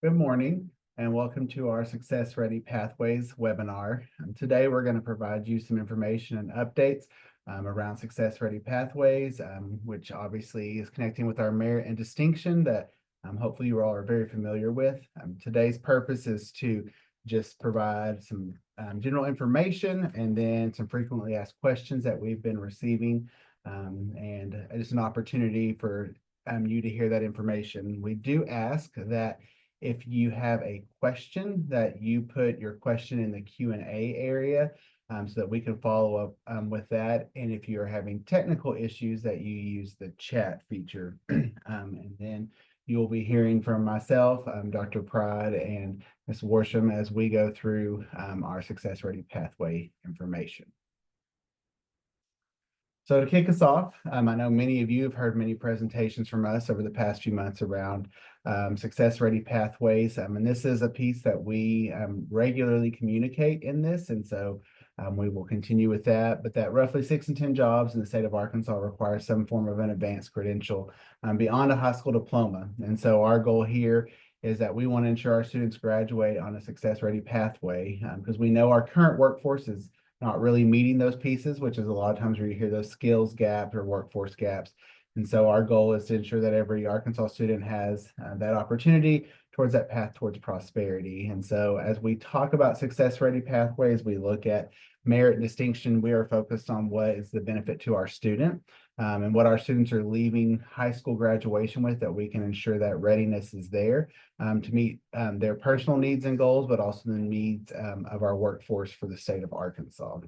Good morning and welcome to our Success Ready Pathways webinar. Today we're going to provide you some information and updates around Success Ready Pathways, which obviously is connecting with our merit and distinction that hopefully you all are very familiar with. Today's purpose is to just provide some general information and then some frequently asked questions that we've been receiving, and just an opportunity for you to hear that information. We do ask that if you have a question, that you put your question in the Q&A area so that we can follow up with that. And if you're having technical issues, that you use the chat feature. And then you'll be hearing from myself, Dr. Pride, and Ms. Worsham as we go through our Success Ready Pathway information. So to kick us off, I know many of you have heard many presentations from us over the past few months around Success Ready Pathways. And this is a piece that we regularly communicate in this. And so we will continue with that. But that roughly 6 in 10 jobs in the state of Arkansas require some form of an advanced credential beyond a high school diploma. And so our goal here is that we want to ensure our students graduate on a Success Ready pathway because we know our current workforce is not really meeting those pieces, which is a lot of times where you hear those skills gaps or workforce gaps. And so our goal is to ensure that every Arkansas student has that opportunity towards that path towards prosperity. And so as we talk about Success Ready Pathways, we look at merit and distinction. We are focused on what is the benefit to our student and what our students are leaving high school graduation with, that we can ensure that readiness is there to meet their personal needs and goals, but also the needs of our workforce for the state of Arkansas.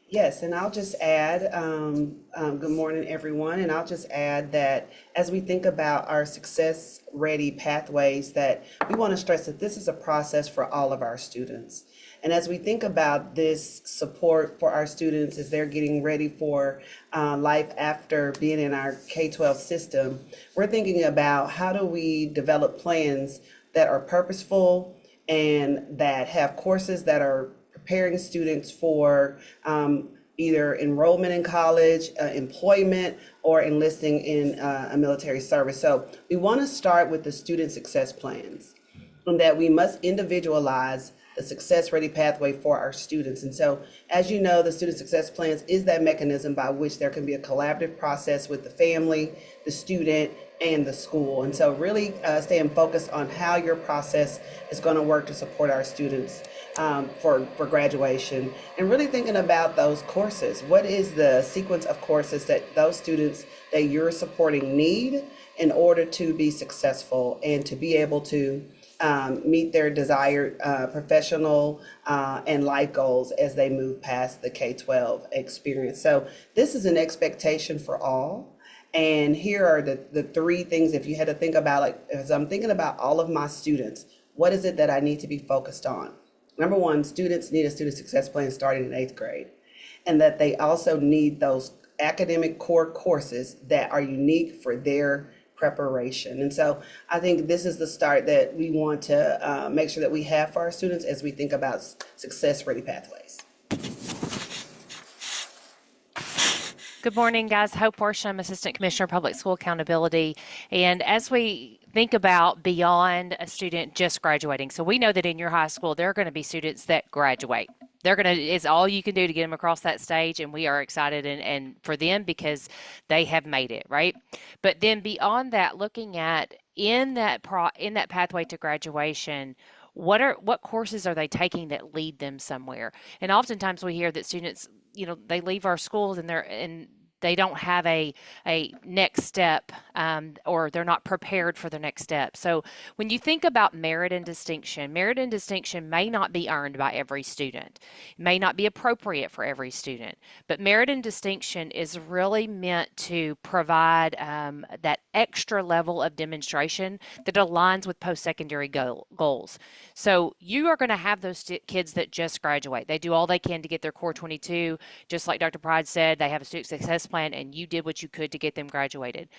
Yes, and I'll just add, good morning, everyone. And I'll just add that as we think about our success ready pathways, that we want to stress that this is a process for all of our students. And as we think about this support for our students as they're getting ready for life after being in our K-12 system, we're thinking about how do we develop plans that are purposeful and that have courses that are preparing students for either enrollment in college, employment, or enlisting in a military service. So we want to start with the student success plans, and that we must individualize the success ready pathway for our students. And so, as you know, the student success plans is that mechanism by which there can be a collaborative process with the family, the student, and the school. And so really staying focused on how your process is going to work to support our students for graduation, and really thinking about those courses. What is the sequence of courses that those students that you're supporting need in order to be successful and to be able to meet their desired professional and life goals as they move past the K-12 experience. So this is an expectation for all. And here are the three things, if you had to think about, like, as I'm thinking about all of my students, what is it that I need to be focused on? Number one, students need a student success plan starting in 8th grade, and that they also need those academic core courses that are unique for their preparation. And so I think this is the start that we want to make sure that we have for our students as we think about success ready pathways. Good morning, guys. Hope Worsham, Assistant Commissioner of Public School Accountability. And as we think about beyond a student just graduating, so we know that in your high school, there are going to be students that graduate. It's all you can do to get them across that stage, and we are excited and for them because they have made it, right? But then beyond that, looking at in that pathway to graduation, what courses are they taking that lead them somewhere? And oftentimes we hear that students, they leave our schools and they don't have a next step, or they're not prepared for the next step. So when you think about merit and distinction may not be earned by every student. It may not be appropriate for every student, but merit and distinction is really meant to provide that extra level of demonstration that aligns with post-secondary goals. So you are going to have those kids that just graduate. They do all they can to get their Core 22. Just like Dr. Pride said, they have a student success plan, and you did what you could to get them graduated.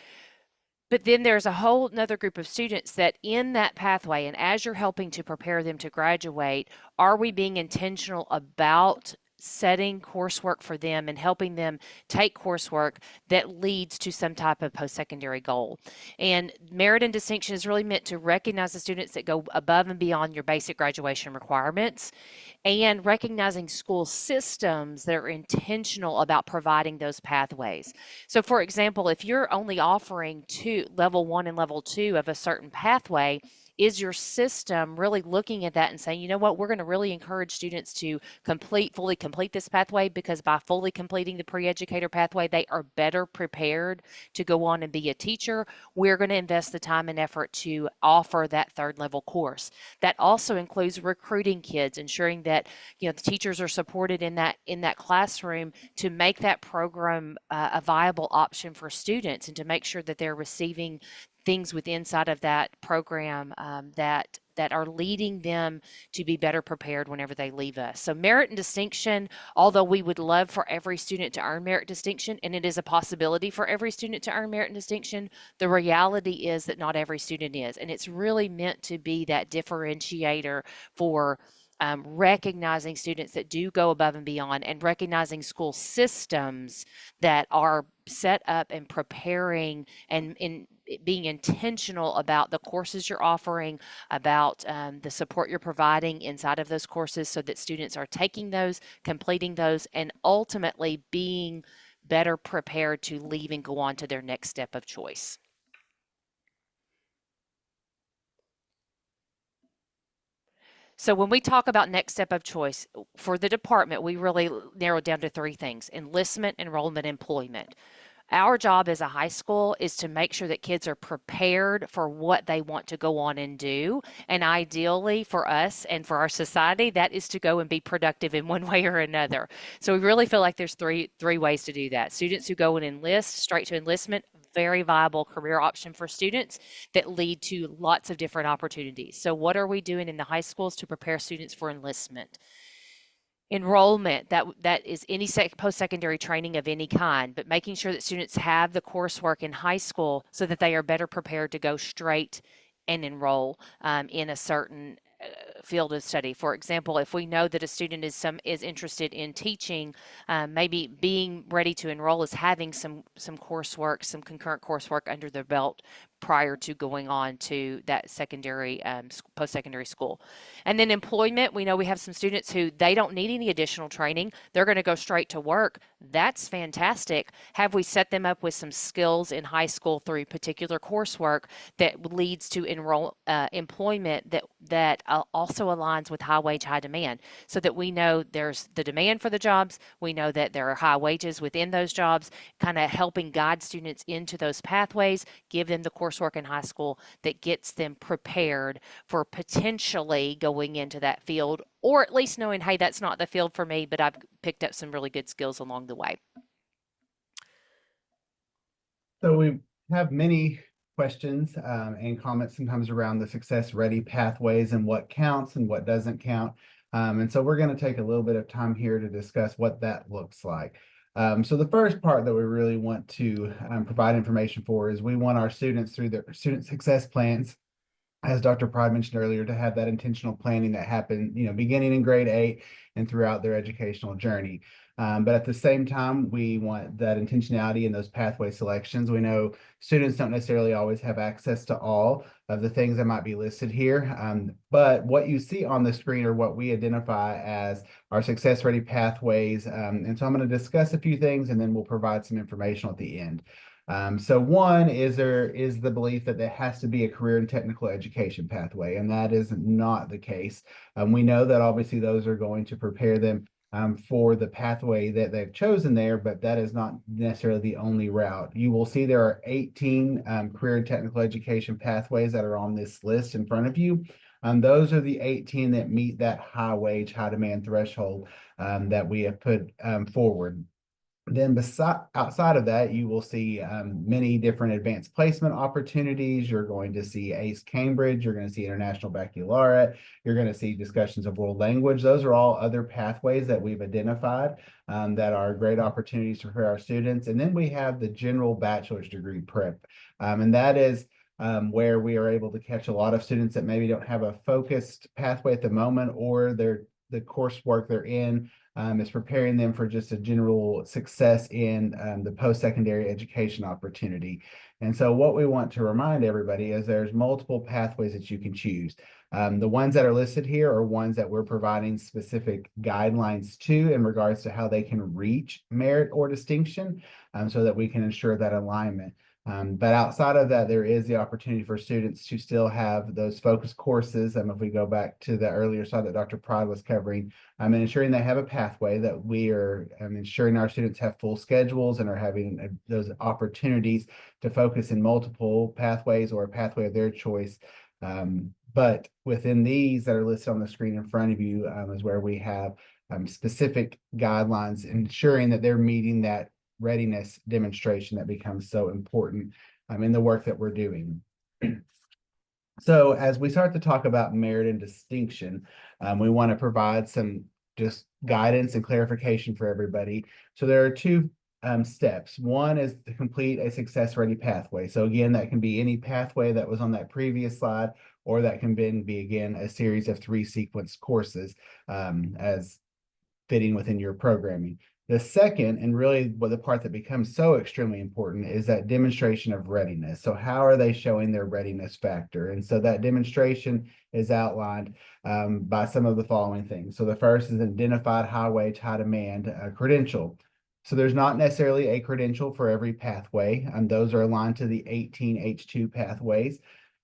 But then there's a whole another group of students that in that pathway, and as you're helping to prepare them to graduate, are we being intentional about setting coursework for them and helping them take coursework that leads to some type of post-secondary goal. And merit and distinction is really meant to recognize the students that go above and beyond your basic graduation requirements, and recognizing school systems that are intentional about providing those pathways. So, for example, if you're only offering level 1 and level 2 of a certain pathway, is your system really looking at that and saying, you know what, we're going to really encourage students to fully complete this pathway, because by fully completing the pre-educator pathway, they are better prepared to go on and be a teacher. We're going to invest the time and effort to offer that third level course. That also includes recruiting kids, ensuring that the teachers are supported in that classroom to make that program a viable option for students, and to make sure that they're receiving things within inside of that program that are leading them to be better prepared whenever they leave us. So merit and distinction, although we would love for every student to earn merit distinction, and it is a possibility for every student to earn merit and distinction, the reality is that not every student is. And it's really meant to be that differentiator for recognizing students that do go above and beyond, and recognizing school systems that are set up and preparing and being intentional about the courses you're offering, about the support you're providing inside of those courses, so that students are taking those, completing those, and ultimately being better prepared to leave and go on to their next step of choice. So when we talk about next step of choice for the department, we really narrow down to 3 things: enlistment, enrollment, employment. Our job as a high school is to make sure that kids are prepared for what they want to go on and do. And ideally for us and for our society, that is to go and be productive in one way or another. So we really feel like there's three ways to do that. Students who go and enlist, straight to enlistment, very viable career option for students that lead to lots of different opportunities. So what are we doing in the high schools to prepare students for enlistment? Enrollment, that is any post-secondary training of any kind, but making sure that students have the coursework in high school so that they are better prepared to go straight and enroll in a certain field of study. For example, if we know that a student is interested in teaching, maybe being ready to enroll is having some coursework, some concurrent coursework under their belt prior to going on to that secondary post-secondary school. And then employment, we know we have some students who they don't need any additional training. They're going to go straight to work. That's fantastic. Have we set them up with some skills in high school through particular coursework that leads to employment that also aligns with high wage, high demand, so that we know there's the demand for the jobs, we know that there are high wages within those jobs, kind of helping guide students into those pathways, give them the coursework in high school that gets them prepared for potentially going into that field, or at least knowing, hey, that's not the field for me, but I've picked up some really good skills along the way. So we have many questions and comments sometimes around the success ready pathways and what counts and what doesn't count. And so we're going to take a little bit of time here to discuss what that looks like. So the first part that we really want to provide information for is we want our students through their student success plans, as Dr. Pride mentioned earlier, to have that intentional planning that happened, beginning in grade 8 and throughout their educational journey. But at the same time, we want that intentionality in those pathway selections. We know students don't necessarily always have access to all of the things that might be listed here. But what you see on the screen are what we identify as our success ready pathways. And so I'm going to discuss a few things, and then we'll provide some information at the end. So one is the belief that there has to be a career and technical education pathway, and that is not the case. We know that obviously those are going to prepare them for the pathway that they've chosen there, but that is not necessarily the only route. You will see there are 18 career and technical education pathways that are on this list in front of you. Those are the 18 that meet that high wage, high demand threshold that we have put forward. Then outside of that, you will see many different advanced placement opportunities. You're going to see ACE Cambridge. You're going to see International Baccalaureate. You're going to see discussions of world language. Those are all other pathways that we've identified that are great opportunities for our students. And then we have the general bachelor's degree prep. And that is where we are able to catch a lot of students that maybe don't have a focused pathway at the moment, or the coursework they're in is preparing them for just a general success in the post-secondary education opportunity. And so what we want to remind everybody is there's multiple pathways that you can choose. The ones that are listed here are ones that we're providing specific guidelines to in regards to how they can reach merit or distinction, so that we can ensure that alignment. But outside of that, there is the opportunity for students to still have those focus courses. If we go back to the earlier slide that Dr. Pride was covering, and ensuring they have a pathway, that we are ensuring our students have full schedules and are having those opportunities to focus in multiple pathways or a pathway of their choice. But within these that are listed on the screen in front of you is where we have specific guidelines, ensuring that they're meeting that readiness demonstration that becomes so important in the work that we're doing. So as we start to talk about merit and distinction, we want to provide some just guidance and clarification for everybody. So there are two steps. One is to complete a success ready pathway. So again, that can be any pathway that was on that previous slide, or that can be again a series of 3 sequence courses as fitting within your programming. The second, and really what the part that becomes so extremely important, is that demonstration of readiness. So how are they showing their readiness factor? And so that demonstration is outlined by some of the following things. So the first is an identified high wage, high demand credential. So there's not necessarily a credential for every pathway, and those are aligned to the 18 H2 pathways.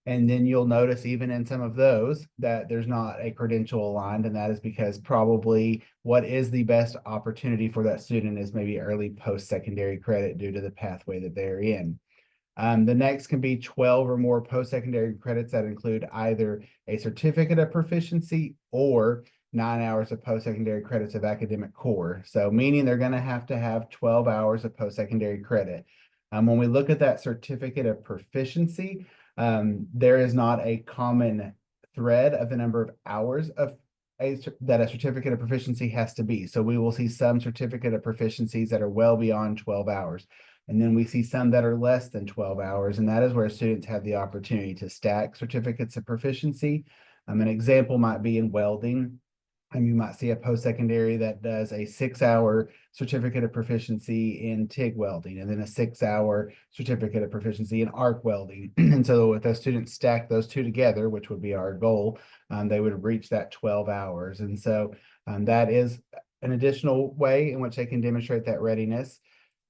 And then you'll notice even in some of those that there's not a credential aligned, and that is because probably what is the best opportunity for that student is maybe early post-secondary credit due to the pathway that they're in. The next can be 12 or more post-secondary credits that include either a certificate of proficiency or 9 hours of post-secondary credits of academic core. So meaning they're going to have 12 hours of post-secondary credit. When we look at that certificate of proficiency, there is not a common thread of the number of hours of that a certificate of proficiency has to be. So we will see some certificate of proficiencies that are well beyond 12 hours. And then we see some that are less than 12 hours. And that is where students have the opportunity to stack certificates of proficiency. An example might be in welding. And you might see a post-secondary that does a 6-hour certificate of proficiency in TIG welding, and then a 6-hour certificate of proficiency in arc welding. And so if those students stack those two together, which would be our goal, they would reach that 12 hours. And so that is an additional way in which they can demonstrate that readiness.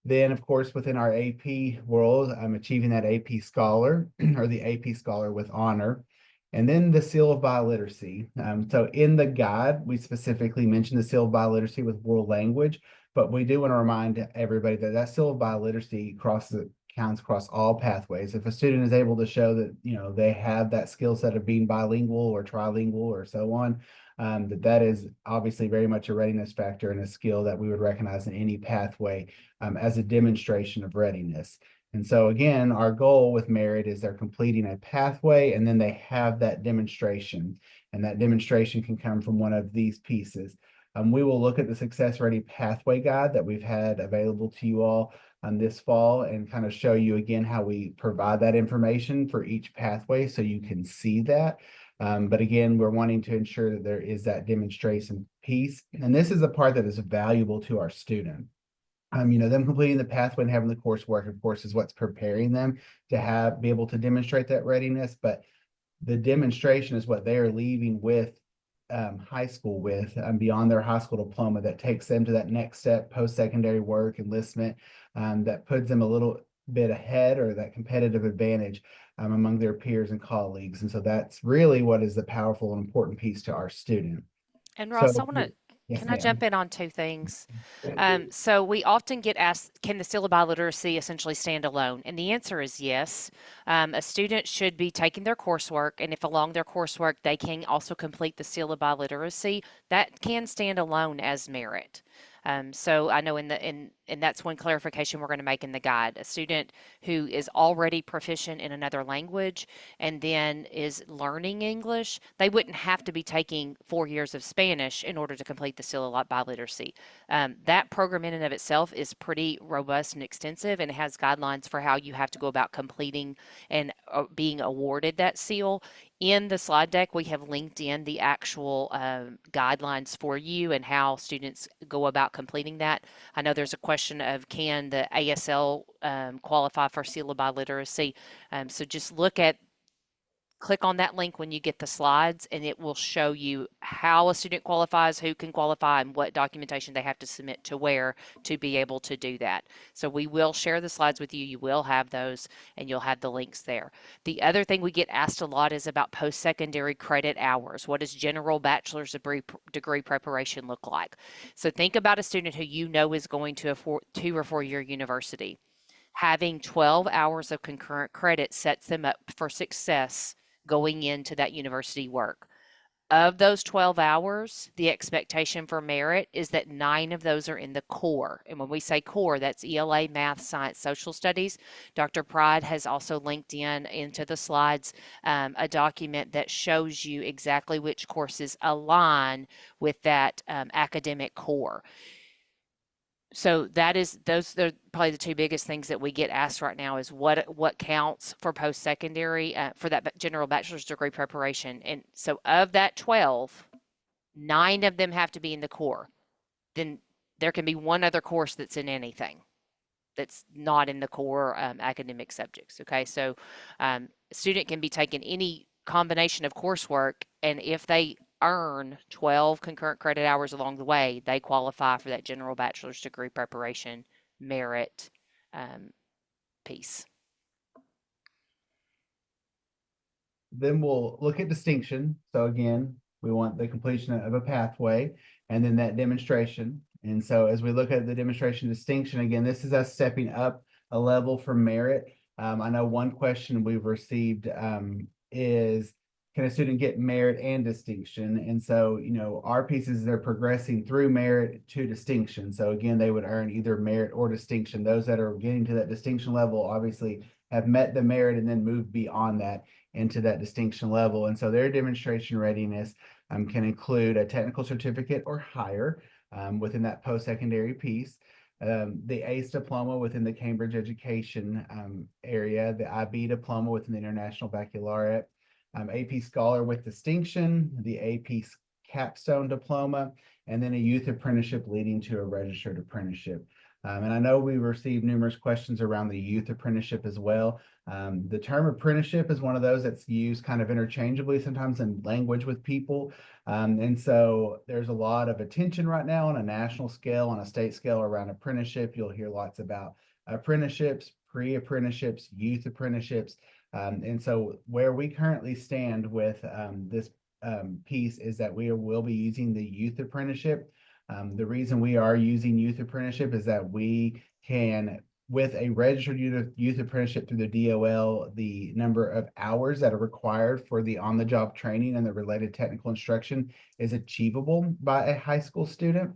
Then, of course, within our AP world, I'm achieving that AP Scholar or the AP Scholar with honor. And then the seal of biliteracy. So in the guide, we specifically mentioned the seal of biliteracy with world language, but we do want to remind everybody that that seal of biliteracy counts across all pathways. If a student is able to show that, they have that skill set of being bilingual or trilingual or so on, that is obviously very much a readiness factor and a skill that we would recognize in any pathway as a demonstration of readiness. And so again, our goal with merit is they're completing a pathway and then they have that demonstration, and that demonstration can come from one of these pieces. We will look at the Success Ready Pathway Guide that we've had available to you all this fall and kind of show you again how we provide that information for each pathway so you can see that. But again, we're wanting to ensure that there is that demonstration piece. And this is the part that is valuable to our student. Them completing the pathway and having the coursework, of course, is what's preparing them to be able to demonstrate that readiness. But the demonstration is what they are leaving with high school with beyond their high school diploma, that takes them to that next step, post-secondary work, enlistment, that puts them a little bit ahead, or that competitive advantage among their peers and colleagues. And so that's really what is the powerful and important piece to our student. And Ross, So, yes, can I jump ma'am. in on two things? So we often get asked, can the seal of biliteracy essentially stand alone? And the answer is yes. A student should be taking their coursework, and if along their coursework they can also complete the seal of biliteracy, that can stand alone as merit. So I know and that's one clarification we're going to make in the guide. A student who is already proficient in another language and then is learning English, they wouldn't have to be taking 4 years of Spanish in order to complete the seal of biliteracy. That program in and of itself is pretty robust and extensive, and it has guidelines for how you have to go about completing and being awarded that seal. In the slide deck, we have linked in the actual guidelines for you and how students go about completing that. I know there's a question of can the ASL qualify for syllabi literacy? So just click on that link when you get the slides, and it will show you how a student qualifies, who can qualify, and what documentation they have to submit to where to be able to do that. So we will share the slides with you. You will have those, and you'll have the links there. The other thing we get asked a lot is about post-secondary credit hours. What does general bachelor's degree preparation look like? So think about a student who you know is going to a 2 or 4 year university. Having 12 hours of concurrent credit sets them up for success going into that university work. Of those 12 hours, the expectation for merit is that 9 of those are in the core. And when we say core, that's ELA, math, science, social studies. Dr. Pride has also linked into the slides a document that shows you exactly which courses align with that academic core. So those are probably the two biggest things that we get asked right now is what counts for post-secondary for that general bachelor's degree preparation. And so of that 12, 9 of them have to be in the core. Then there can be one other course that's in anything that's not in the core academic subjects. Okay, so a student can be taking any combination of coursework, and if they earn 12 concurrent credit hours along the way, they qualify for that general bachelor's degree preparation merit piece. Then we'll look at distinction. So again, we want the completion of a pathway and then that demonstration. And so as we look at the demonstration distinction, again, this is us stepping up a level for merit. I know one question we've received is, can a student get merit and distinction? And so, you know, our pieces, they're progressing through merit to distinction. So again, they would earn either merit or distinction. Those that are getting to that distinction level obviously have met the merit and then moved beyond that into that distinction level. And so their demonstration readiness can include a technical certificate or higher within that post-secondary piece. The ACE diploma within the Cambridge education area, the IB diploma within the International Baccalaureate, AP Scholar with distinction, the AP Capstone diploma, and then a youth apprenticeship leading to a registered apprenticeship. And I know we received numerous questions around the youth apprenticeship as well. The term apprenticeship is one of those that's used kind of interchangeably sometimes in language with people. And so there's a lot of attention right now on a national scale, on a state scale around apprenticeship. You'll hear lots about apprenticeships, pre-apprenticeships, youth apprenticeships. And so where we currently stand with this piece is that we will be using the youth apprenticeship. The reason we are using youth apprenticeship is that we can, with a registered youth apprenticeship through the DOL, the number of hours that are required for the on-the-job training and the related technical instruction is achievable by a high school student.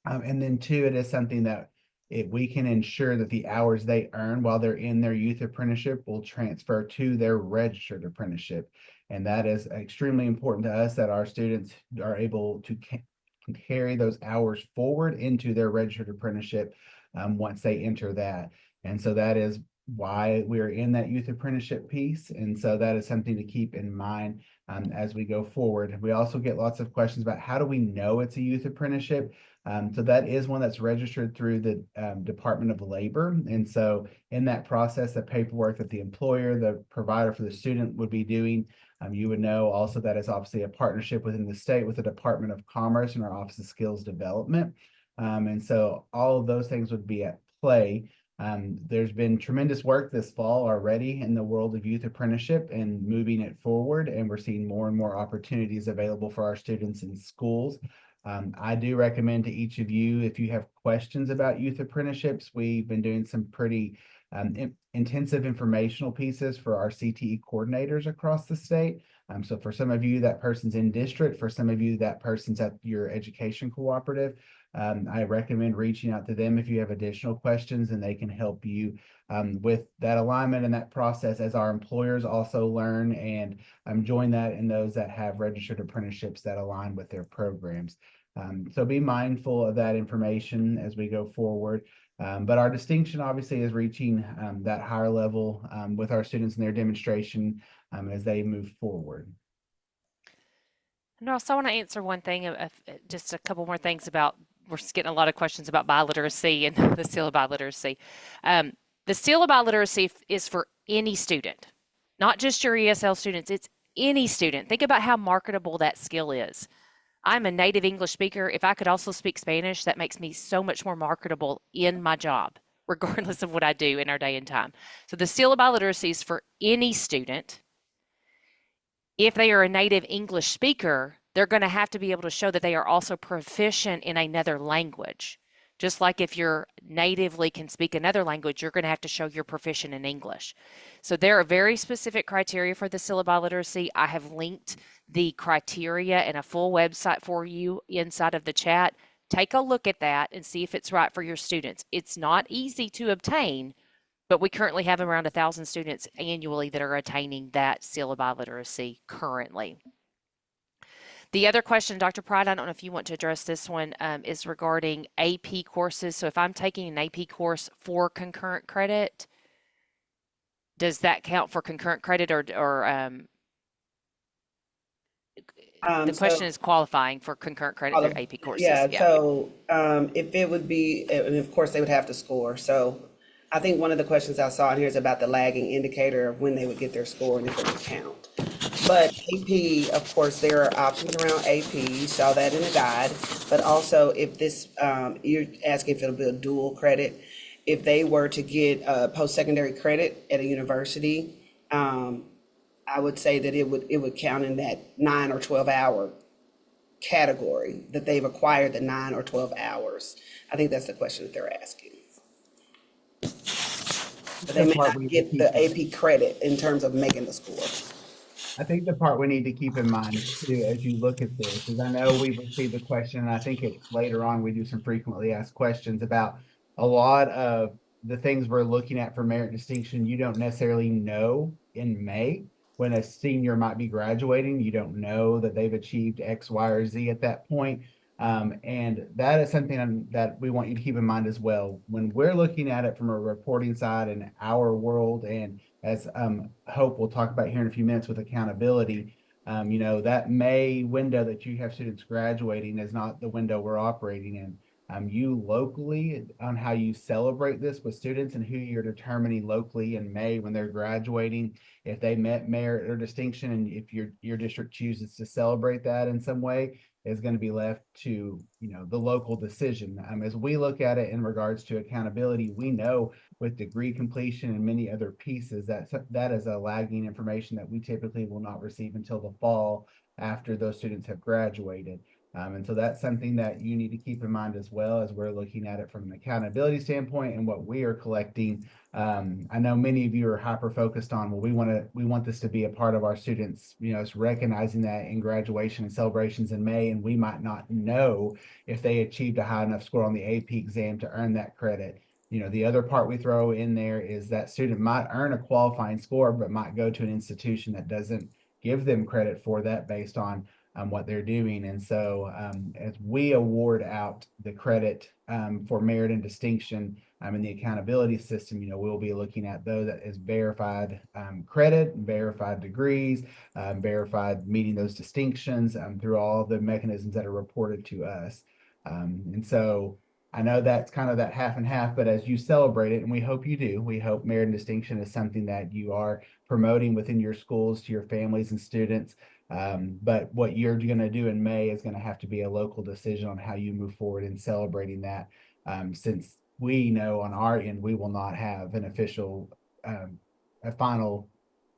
And then two, it is something that we can ensure that the hours they earn while they're in their youth apprenticeship will transfer to their registered apprenticeship. And that is extremely important to us, that our students are able to can carry those hours forward into their registered apprenticeship once they enter that. And so that is why we're in that youth apprenticeship piece. And so that is something to keep in mind as we go forward. We also get lots of questions about how do we know it's a youth apprenticeship? So that is one that's registered through the Department of Labor. And so in that process, the paperwork that the employer, the provider for the student would be doing, you would know also that it's obviously a partnership within the state with the Department of Commerce and our Office of Skills Development. And so all of those things would be at play. There's been tremendous work this fall already in the world of youth apprenticeship and moving it forward, and we're seeing more and more opportunities available for our students in schools. I do recommend to each of you, if you have questions about youth apprenticeships, we've been doing some pretty intensive informational pieces for our CTE coordinators across the state. So for some of you, that person's in district. For some of you, that person's at your education cooperative. I recommend reaching out to them if you have additional questions, and they can help you with that alignment and that process as our employers also learn and join that in those that have registered apprenticeships that align with their programs. So be mindful of that information as we go forward. But our distinction obviously is reaching that higher level with our students in their demonstration as they move forward. And also, I want to answer one thing, just a couple more things about, we're just getting a lot of questions about biliteracy and the seal of biliteracy. Um, the seal of biliteracy is for any student, not just your ESL students, it's any student. Think about how marketable that skill is. I'm a native English speaker. If I could also speak Spanish, that makes me so much more marketable in my job, regardless of what I do in our day and time. So the seal of biliteracy is for any student. If they are a native English speaker, they're going to have to be able to show that they are also proficient in another language. Just like if you're natively can speak another language, you're going to have to show you're proficient in English. So there are very specific criteria for the seal of biliteracy. I have linked the criteria and a full website for you inside of the chat. Take a look at that and see if it's right for your students. It's not easy to obtain, but we currently have around 1,000 students annually that are attaining that seal of biliteracy currently. The other question, Dr. Pride, I don't know if you want to address this one, is regarding AP courses. So if I'm taking an AP course for concurrent credit, does that count for concurrent credit, or the So, question is qualifying for concurrent credit through AP courses? yeah, Yeah. so if it would be, and of course they would have to score. So I think one of the questions I saw in here is about the lagging indicator of when they would get their score and if it would count. But AP, of course, there are options around AP. You saw that in the guide. But also, if this, you're asking if it'll be a dual credit. If they were to get post-secondary credit at a university, I would say that it would count in that 9 or 12 hour category, that they've acquired the 9 or 12 hours. I think that's the question that they're asking. But they The may part not we need to get keep, the AP credit in terms of making the score. I think the part we need to keep in mind too, as you look at this, is I know we've received a question, and I think later on we do some frequently asked questions about a lot of the things we're looking at for merit distinction. You don't necessarily know in May when a senior might be graduating. You don't know that they've achieved X, Y, or Z at that point. And that is something that we want you to keep in mind as well. When we're looking at it from a reporting side in our world, and as Hope will talk about here in a few minutes with accountability, that May window that you have students graduating is not the window we're operating in. You locally, on how you celebrate this with students and who you're determining locally in May when they're graduating, if they met merit or distinction, and if your district chooses to celebrate that in some way, is going to be left to the local decision. As we look at it in regards to accountability, we know with degree completion and many other pieces that is a lagging information that we typically will not receive until the fall after those students have graduated. And so that's something that you need to keep in mind as well as we're looking at it from an accountability standpoint and what we are collecting. I know many of you are hyper focused on, well, we want this to be a part of our students, it's recognizing that in graduation and celebrations in May, and we might not know if they achieved a high enough score on the AP exam to earn that credit. The other part we throw in there is that student might earn a qualifying score, but might go to an institution that doesn't give them credit for that based on what they're doing. And so as we award out the credit for merit and distinction in the accountability system, we'll be looking at those that is verified credit, verified degrees, verified meeting those distinctions through all the mechanisms that are reported to us. And so I know that's kind of that half and half, but as you celebrate it, and we hope you do, we hope merit and distinction is something that you are promoting within your schools to your families and students. But what you're going to do in May is going to have to be a local decision on how you move forward in celebrating that. Since we know on our end, we will not have an official, a final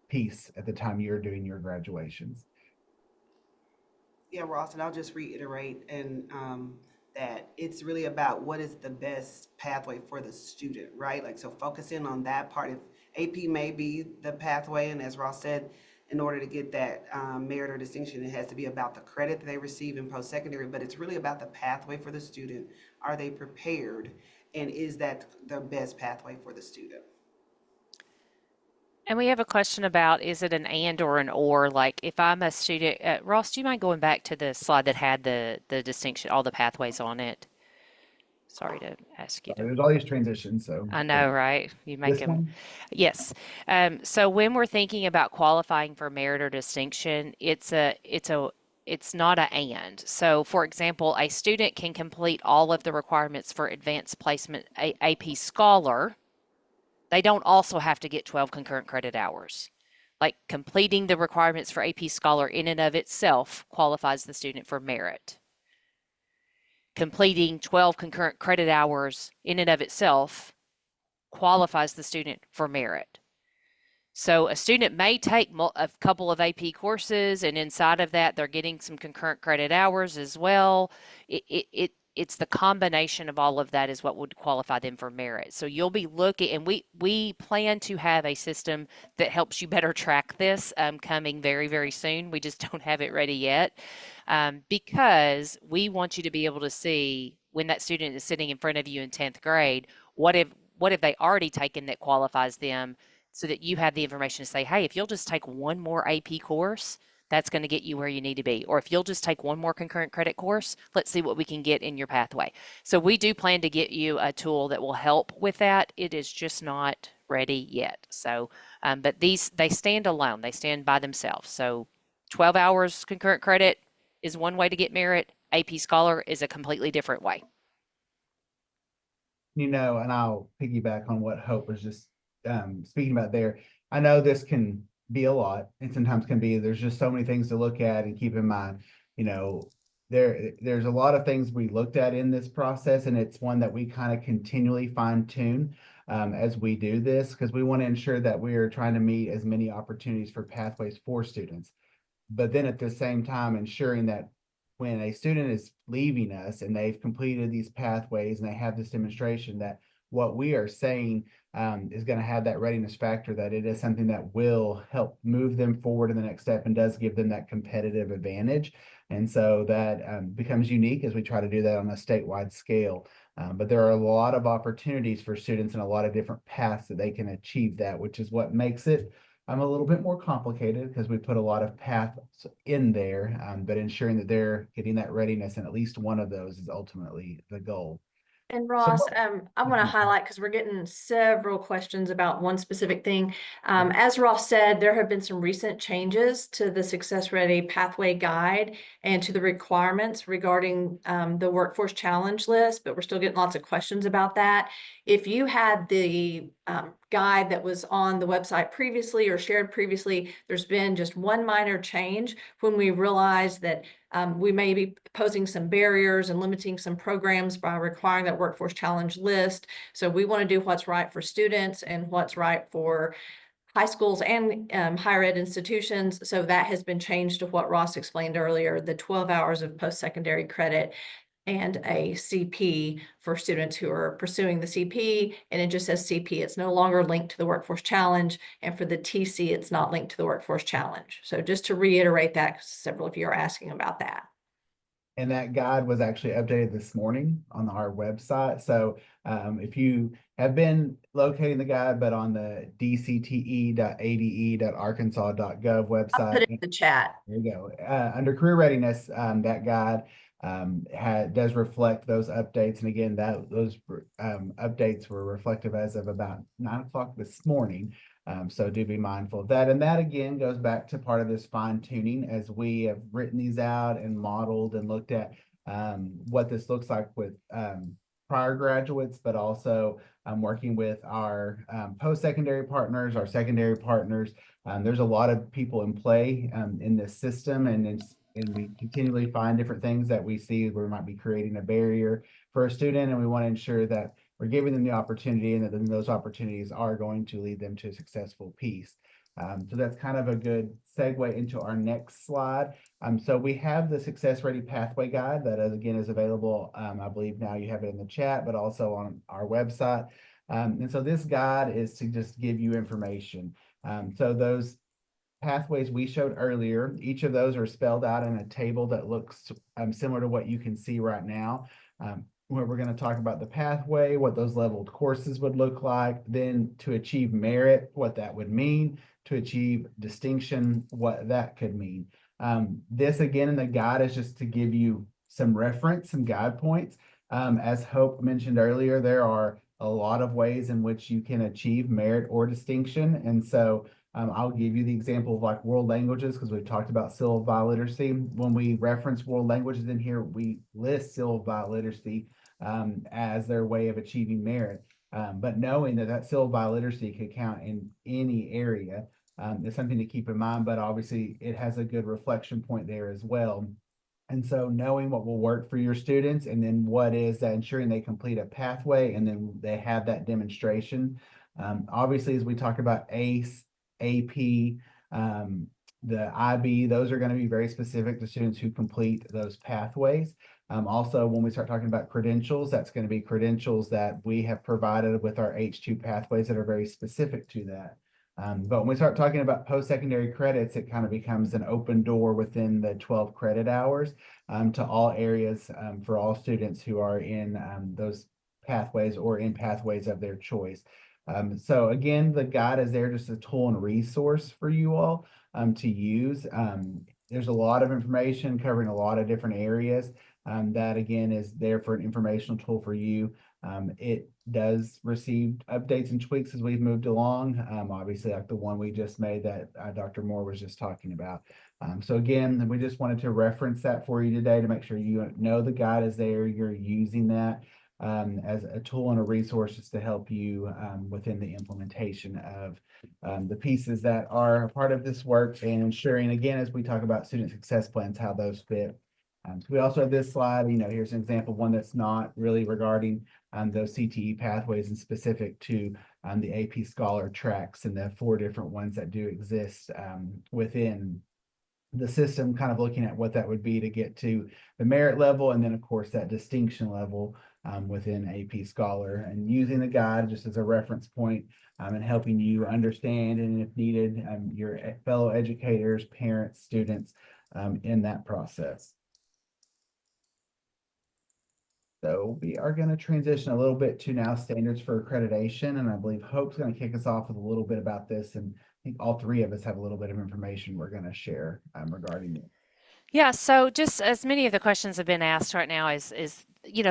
piece at the time you're doing your graduations. Yeah, Ross, and I'll just reiterate that it's really about what is the best pathway for the student, right? Like, so focus in on that part. If AP may be the pathway, and as Ross said, in order to get that merit or distinction, it has to be about the credit that they receive in post-secondary, but it's really about the pathway for the student. Are they prepared? And is that the best pathway for the student? And we have a question about, is it an and or an or? Like if I'm a student, Ross, do you mind going back to the slide that had the distinction, all the pathways on it? Sorry to ask you to. There's all these transitions, so I know, right? You make this them. one. Yes. So when we're thinking about qualifying for merit or distinction, it's a It's not a and. So, for example, a student can complete all of the requirements for advanced placement AP Scholar. They don't also have to get 12 concurrent credit hours. Like completing the requirements for AP Scholar in and of itself qualifies the student for merit. Completing 12 concurrent credit hours in and of itself qualifies the student for merit. So a student may take a couple of AP courses, and inside of that, they're getting some concurrent credit hours as well. It's the combination of all of that is what would qualify them for merit. So you'll be looking, and we plan to have a system that helps you better track this coming very, very soon. We just don't have it ready yet because we want you to be able to see when that student is sitting in front of you in 10th grade, what have they already taken that qualifies them, so that you have the information to say, hey, if you'll just take one more AP course, that's going to get you where you need to be. Or if you'll just take one more concurrent credit course, let's see what we can get in your pathway. So we do plan to get you a tool that will help with that. It is just not ready yet. So, but they stand alone. They stand by themselves. So 12 hours concurrent credit is one way to get merit. AP Scholar is a completely different way. And I'll piggyback on what Hope was just speaking about there. I know this can be a lot, and sometimes there's just so many things to look at and keep in mind. There's a lot of things we looked at in this process, and it's one that we kind of continually fine tune as we do this, because we want to ensure that we are trying to meet as many opportunities for pathways for students, but then at the same time ensuring that when a student is leaving us and they've completed these pathways and they have this demonstration, that what we are saying is going to have that readiness factor, that it is something that will help move them forward in the next step and does give them that competitive advantage. And so that becomes unique as we try to do that on a statewide scale. But there are a lot of opportunities for students and a lot of different paths that they can achieve that, which is what makes it a little bit more complicated, because we put a lot of paths in there, but ensuring that they're getting that readiness, and at least one of those is ultimately the goal. And So Ross, what- I want to highlight, because we're getting several questions about one specific thing. As Ross said, there have been some recent changes to the Success Ready Pathway Guide and to the requirements regarding the Workforce Challenge list, but we're still getting lots of questions about that. If you had the guide that was on the website previously or shared previously, there's been just one minor change when we realized that we may be posing some barriers and limiting some programs by requiring that Workforce Challenge list. So we want to do what's right for students and what's right for high schools and higher ed institutions. So that has been changed to what Ross explained earlier, the 12 hours of post-secondary credit and a CP for students who are pursuing the CP, and it just says CP. It's no longer linked to the Workforce Challenge, and for the TC, it's not linked to the Workforce Challenge. So just to reiterate that, 'cause several of you are asking about that. And that guide was actually updated this morning on our website. So if you have been locating the guide, but on the dcte.ade.arkansas.gov I'll website, put it in the chat. there you go. Under career readiness, that guide does reflect those updates. And again, those updates were reflective as of about 9 o'clock this morning. So do be mindful of that. And that again goes back to part of this fine tuning as we have written these out and modeled and looked at what this looks like with prior graduates, but also working with our post-secondary partners, our secondary partners. There's a lot of people in play in this system, and we continually find different things that we see where we might be creating a barrier for a student, and we want to ensure that we're giving them the opportunity, and that then those opportunities are going to lead them to a successful piece. So that's kind of a good segue into our next slide. So we have the Success Ready Pathway Guide that is available. I believe now you have it in the chat, but also on our website. And so this guide is to just give you information. So those pathways we showed earlier, each of those are spelled out in a table that looks similar to what you can see right now, where we're going to talk about the pathway, what those leveled courses would look like, then to achieve merit, what that would mean, to achieve distinction, what that could mean. This again in the guide is just to give you some reference, some guide points. As Hope mentioned earlier, there are a lot of ways in which you can achieve merit or distinction. And so I'll give you the example of like world languages because we've talked about civil biliteracy. When we reference world languages in here, we list civil biliteracy as their way of achieving merit. But knowing that that civil biliteracy could count in any area is something to keep in mind, but obviously it has a good reflection point there as well. And so knowing what will work for your students and then what is that ensuring they complete a pathway and then they have that demonstration. Obviously, as we talk about ACE, AP, the IB, those are going to be very specific to students who complete those pathways. Also, when we start talking about credentials, that's going to be credentials that we have provided with our H2 pathways that are very specific to that. But when we start talking about post-secondary credits, it kind of becomes an open door within the 12 credit hours to all areas for all students who are in those pathways or in pathways of their choice. So again, the guide is there just a tool and resource for you all to use. There's a lot of information covering a lot of different areas that again is there for an informational tool for you. It does receive updates and tweaks as we've moved along. Obviously, like the one we just made that Dr. Moore was just talking about. So again, we just wanted to reference that for you today to make sure you know the guide is there, you're using that as a tool and a resource just to help you within the implementation of the pieces that are a part of this work and ensuring, again, as we talk about student success plans, how those fit. So we also have this slide, here's an example of one that's not really regarding those CTE pathways and specific to the AP Scholar tracks and the 4 different ones that do exist within the system, kind of looking at what that would be to get to the merit level. And then of course that distinction level within AP Scholar and using the guide just as a reference point and helping you understand and if needed, your fellow educators, parents, students in that process. So we are going to transition a little bit to now standards for accreditation. And I believe Hope's going to kick us off with a little bit about this. And I think all 3 of us have a little bit of information we're going to share regarding it. Yeah, so just as many of the questions have been asked right now is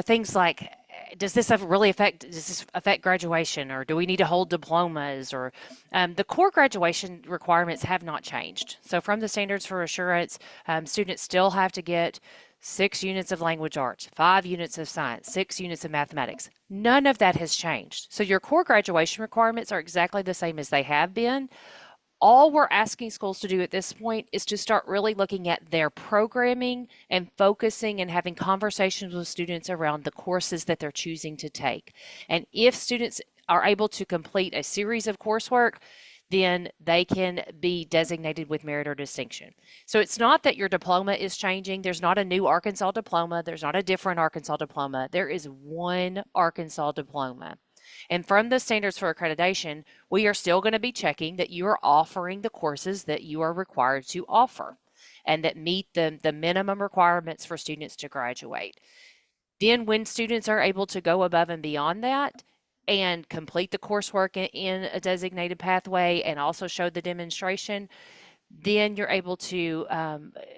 things like does this affect graduation, or do we need to hold diplomas, or the core graduation requirements have not changed. So from the standards for assurance, students still have to get 6 units of language arts, 5 units of science, 6 units of mathematics. None of that has changed. So your core graduation requirements are exactly the same as they have been. All we're asking schools to do at this point is to start really looking at their programming and focusing and having conversations with students around the courses that they're choosing to take. And if students are able to complete a series of coursework, then they can be designated with merit or distinction. So it's not that your diploma is changing. There's not a new Arkansas diploma. There's not a different Arkansas diploma. There is one Arkansas diploma. And from the standards for accreditation, we are still going to be checking that you are offering the courses that you are required to offer and that meet the minimum requirements for students to graduate. Then when students are able to go above and beyond that and complete the coursework in a designated pathway and also show the demonstration, then you're able to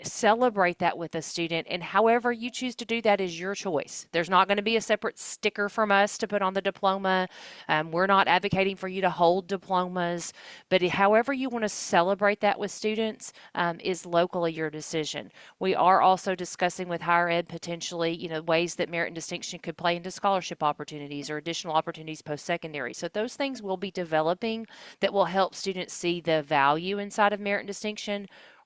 celebrate that with a student. And however you choose to do that is your choice. There's not going to be a separate sticker from us to put on the diploma. We're not advocating for you to hold diplomas, but however you want to celebrate that with students is locally your decision. We are also discussing with higher ed potentially, ways that merit and distinction could play into scholarship opportunities or additional opportunities post-secondary. So those things will be developing that will help students see the value inside of merit and distinction.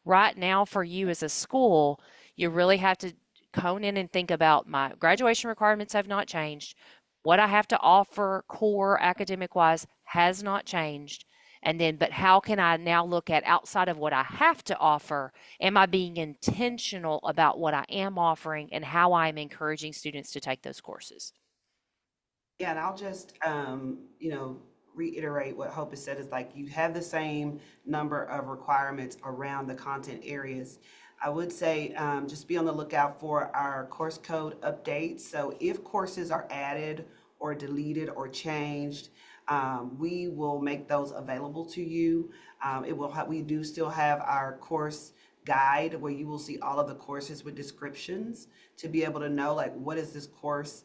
Right now for you as a school, you really have to hone in and think about my graduation requirements have not changed. What I have to offer core academic wise has not changed. And then, but how can I now look at outside of what I have to offer? Am I being intentional about what I am offering and how I'm encouraging students to take those courses? Yeah, and I'll just, reiterate what Hope has said is like you have the same number of requirements around the content areas. I would say just be on the lookout for our course code updates. So if courses are added or deleted or changed, we will make those available to you. We do still have our course guide where you will see all of the courses with descriptions to be able to know like what is this course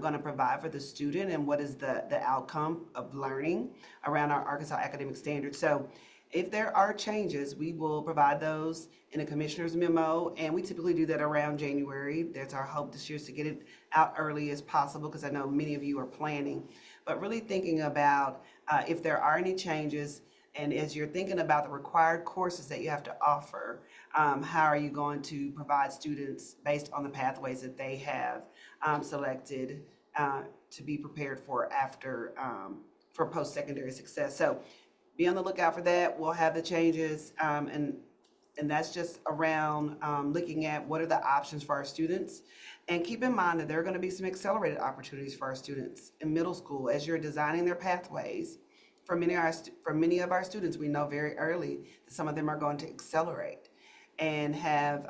going to provide for the student and what is the outcome of learning around our Arkansas academic standards. So If there are changes, we will provide those in a commissioner's memo, and we typically do that around January. That's our hope this year, is to get it out early as possible, because I know many of you are planning. But really thinking about if there are any changes, and as you're thinking about the required courses that you have to offer, how are you going to provide students based on the pathways that they have selected to be prepared for after for post-secondary success? So be on the lookout for that. We'll have the changes, and that's just around looking at what are the options for our students. And keep in mind that there are going to be some accelerated opportunities for our students in middle school as you're designing their pathways. For many of our students, we know very early that some of them are going to accelerate and have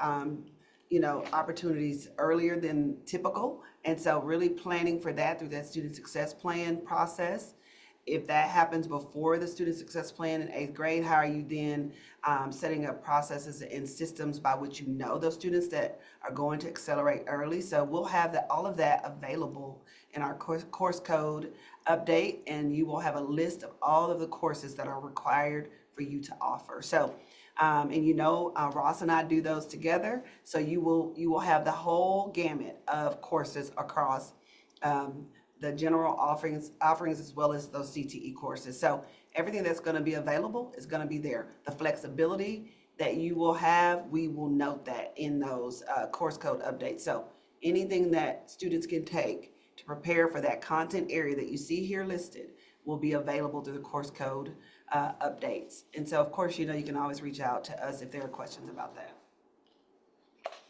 opportunities earlier than typical. And so really planning for that through that student success plan process. If that happens before the student success plan in 8th grade, how are you then setting up processes and systems by which you know those students that are going to accelerate early? So we'll have all of that available in our course code update, and you will have a list of all of the courses that are required for you to offer. So, Ross and I do those together. So you will have the whole gamut of courses across the general offerings as well as those CTE courses. So everything that's going to be available is going to be there. The flexibility that you will have, we will note that in those course code updates. So anything that students can take to prepare for that content area that you see here listed will be available through the course code updates. And so, of course, you can always reach out to us if there are questions about that.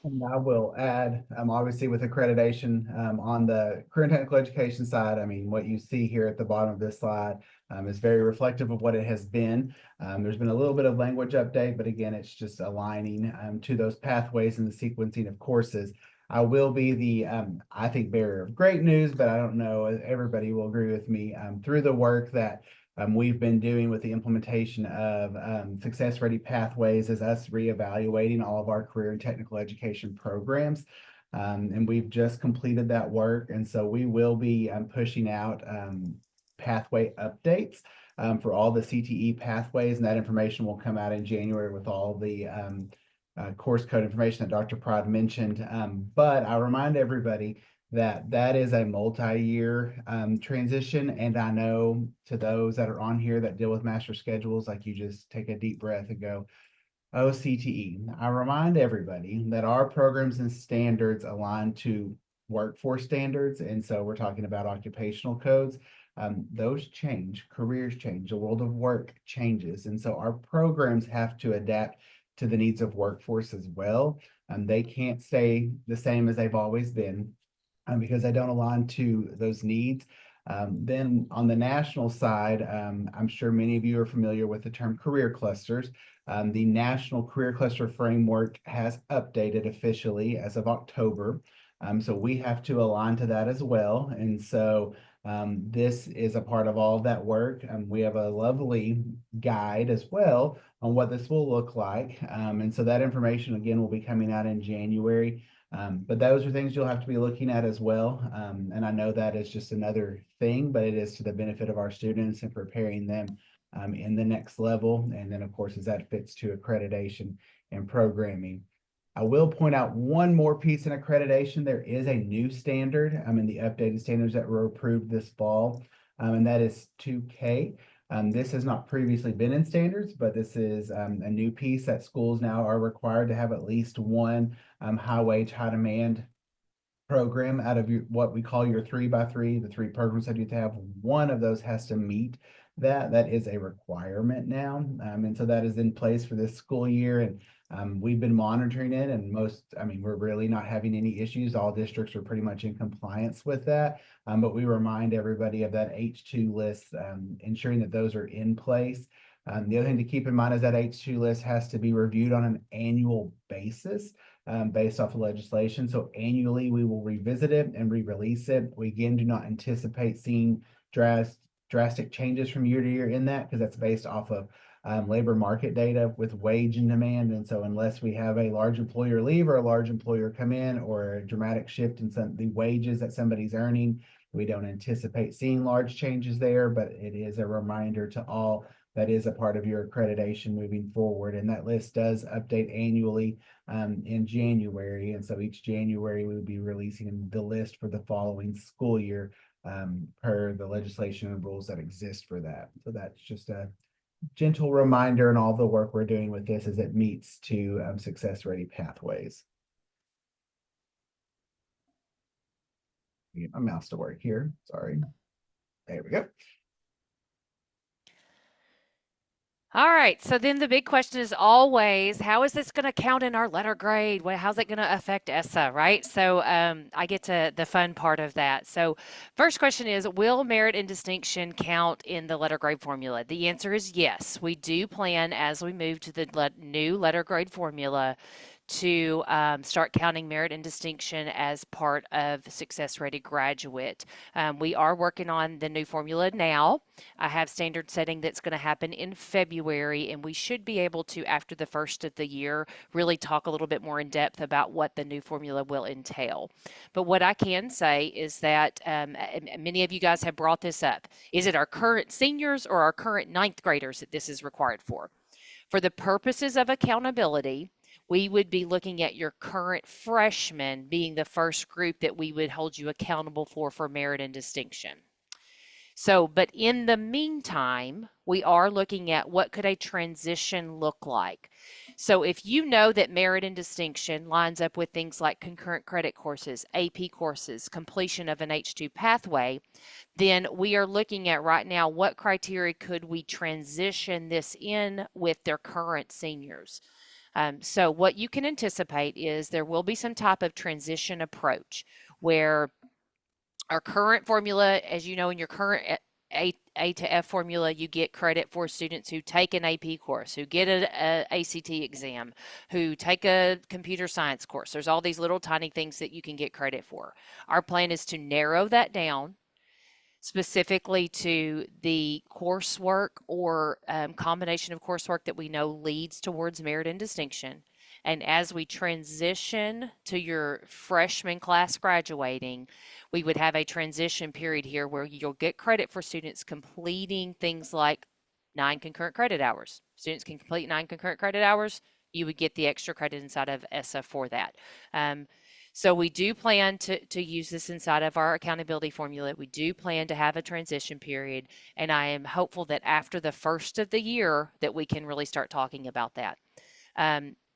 And I will add, obviously with accreditation, on the career and technical education side, I mean, what you see here at the bottom of this slide is very reflective of what it has been. There's been a little bit of language update, but again, it's just aligning to those pathways and the sequencing of courses. I will be the, I think, bearer of great news, but I don't know, everybody will agree with me, through the work that we've been doing with the implementation of Success Ready Pathways as us reevaluating all of our career and technical education programs. And we've just completed that work. And so we will be pushing out pathway updates for all the CTE pathways. And that information will come out in January with all the course code information that Dr. Prod mentioned. But I remind everybody that is a multi-year transition. And I know to those that are on here that deal with master schedules, like you just take a deep breath and go, oh, CTE. I remind everybody that our programs and standards align to workforce standards. And so we're talking about occupational codes. Those change, careers change, the world of work changes. And so our programs have to adapt to the needs of workforce as well. They can't stay the same as they've always been. Because they don't align to those needs. Then on the national side, I'm sure many of you are familiar with the term career clusters. The National Career Cluster Framework has updated officially as of October. So we have to align to that as well. And so this is a part of all of that work. We have a lovely guide as well on what this will look like. And so that information, again, will be coming out in January. But those are things you'll have to be looking at as well. And I know that is just another thing, but it is to the benefit of our students and preparing them in the next level. And then, of course, as that fits to accreditation and programming. I will point out one more piece in accreditation. There is a new standard in the updated standards that were approved this fall, and that is 2K. This has not previously been in standards, but this is a new piece that schools now are required to have at least one high wage, high demand program out of what we call your 3x3, the 3 programs that you have. One of those has to meet that. That is a requirement now. And so that is in place for this school year. And we've been monitoring it, and we're really not having any issues. All districts are pretty much in compliance with that. But we remind everybody of that H2 list, ensuring that those are in place. The other thing to keep in mind is that H2 list has to be reviewed on an annual basis based off of legislation. So annually we will revisit it and re-release it. We again do not anticipate seeing drastic changes from year to year in that, because that's based off of labor market data with wage and demand. And so unless we have a large employer leave or a large employer come in, or a dramatic shift in the wages that somebody's earning, we don't anticipate seeing large changes there. But it is a reminder to all that is a part of your accreditation moving forward. And that list does update annually in January. And so each January we will be releasing the list for the following school year per the legislation and rules that exist for that. So that's just a gentle reminder, and all the work we're doing with this as it meets to success ready pathways. Get my mouse to work here. Sorry. There we go. All right, so then the big question is always, how is this going to count in our letter grade? How's it going to affect ESSA, right? So I get to the fun part of that. So first question is, will merit and distinction count in the letter grade formula? The answer is yes. We do plan, as we move to the new letter grade formula, to start counting merit and distinction as part of Success Ready Graduate. We are working on the new formula now. I have standard setting that's going to happen in February, and we should be able to, after the first of the year, really talk a little bit more in depth about what the new formula will entail. But what I can say is that many of you guys have brought this up. Is it our current seniors or our current ninth graders that this is required for? For the purposes of accountability, we would be looking at your current freshmen being the first group that we would hold you accountable for merit and distinction. So, but in the meantime, we are looking at what could a transition look like. So if you know that merit and distinction lines up with things like concurrent credit courses, AP courses, completion of an H2 pathway, then we are looking at right now what criteria could we transition this in with their current seniors. So what you can anticipate is there will be some type of transition approach where our current formula, as you know, in your current A to F formula, you get credit for students who take an AP course, who get an ACT exam, who take a computer science course. There's all these little tiny things that you can get credit for. Our plan is to narrow that down specifically to the coursework or combination of coursework that we know leads towards merit and distinction. And as we transition to your freshman class graduating, we would have a transition period here where you'll get credit for students completing things like 9 concurrent credit hours. Students can complete 9 concurrent credit hours. You would get the extra credit inside of ESSA for that. So we do plan to use this inside of our accountability formula. We do plan to have a transition period, and I am hopeful that after the first of the year that we can really start talking about that.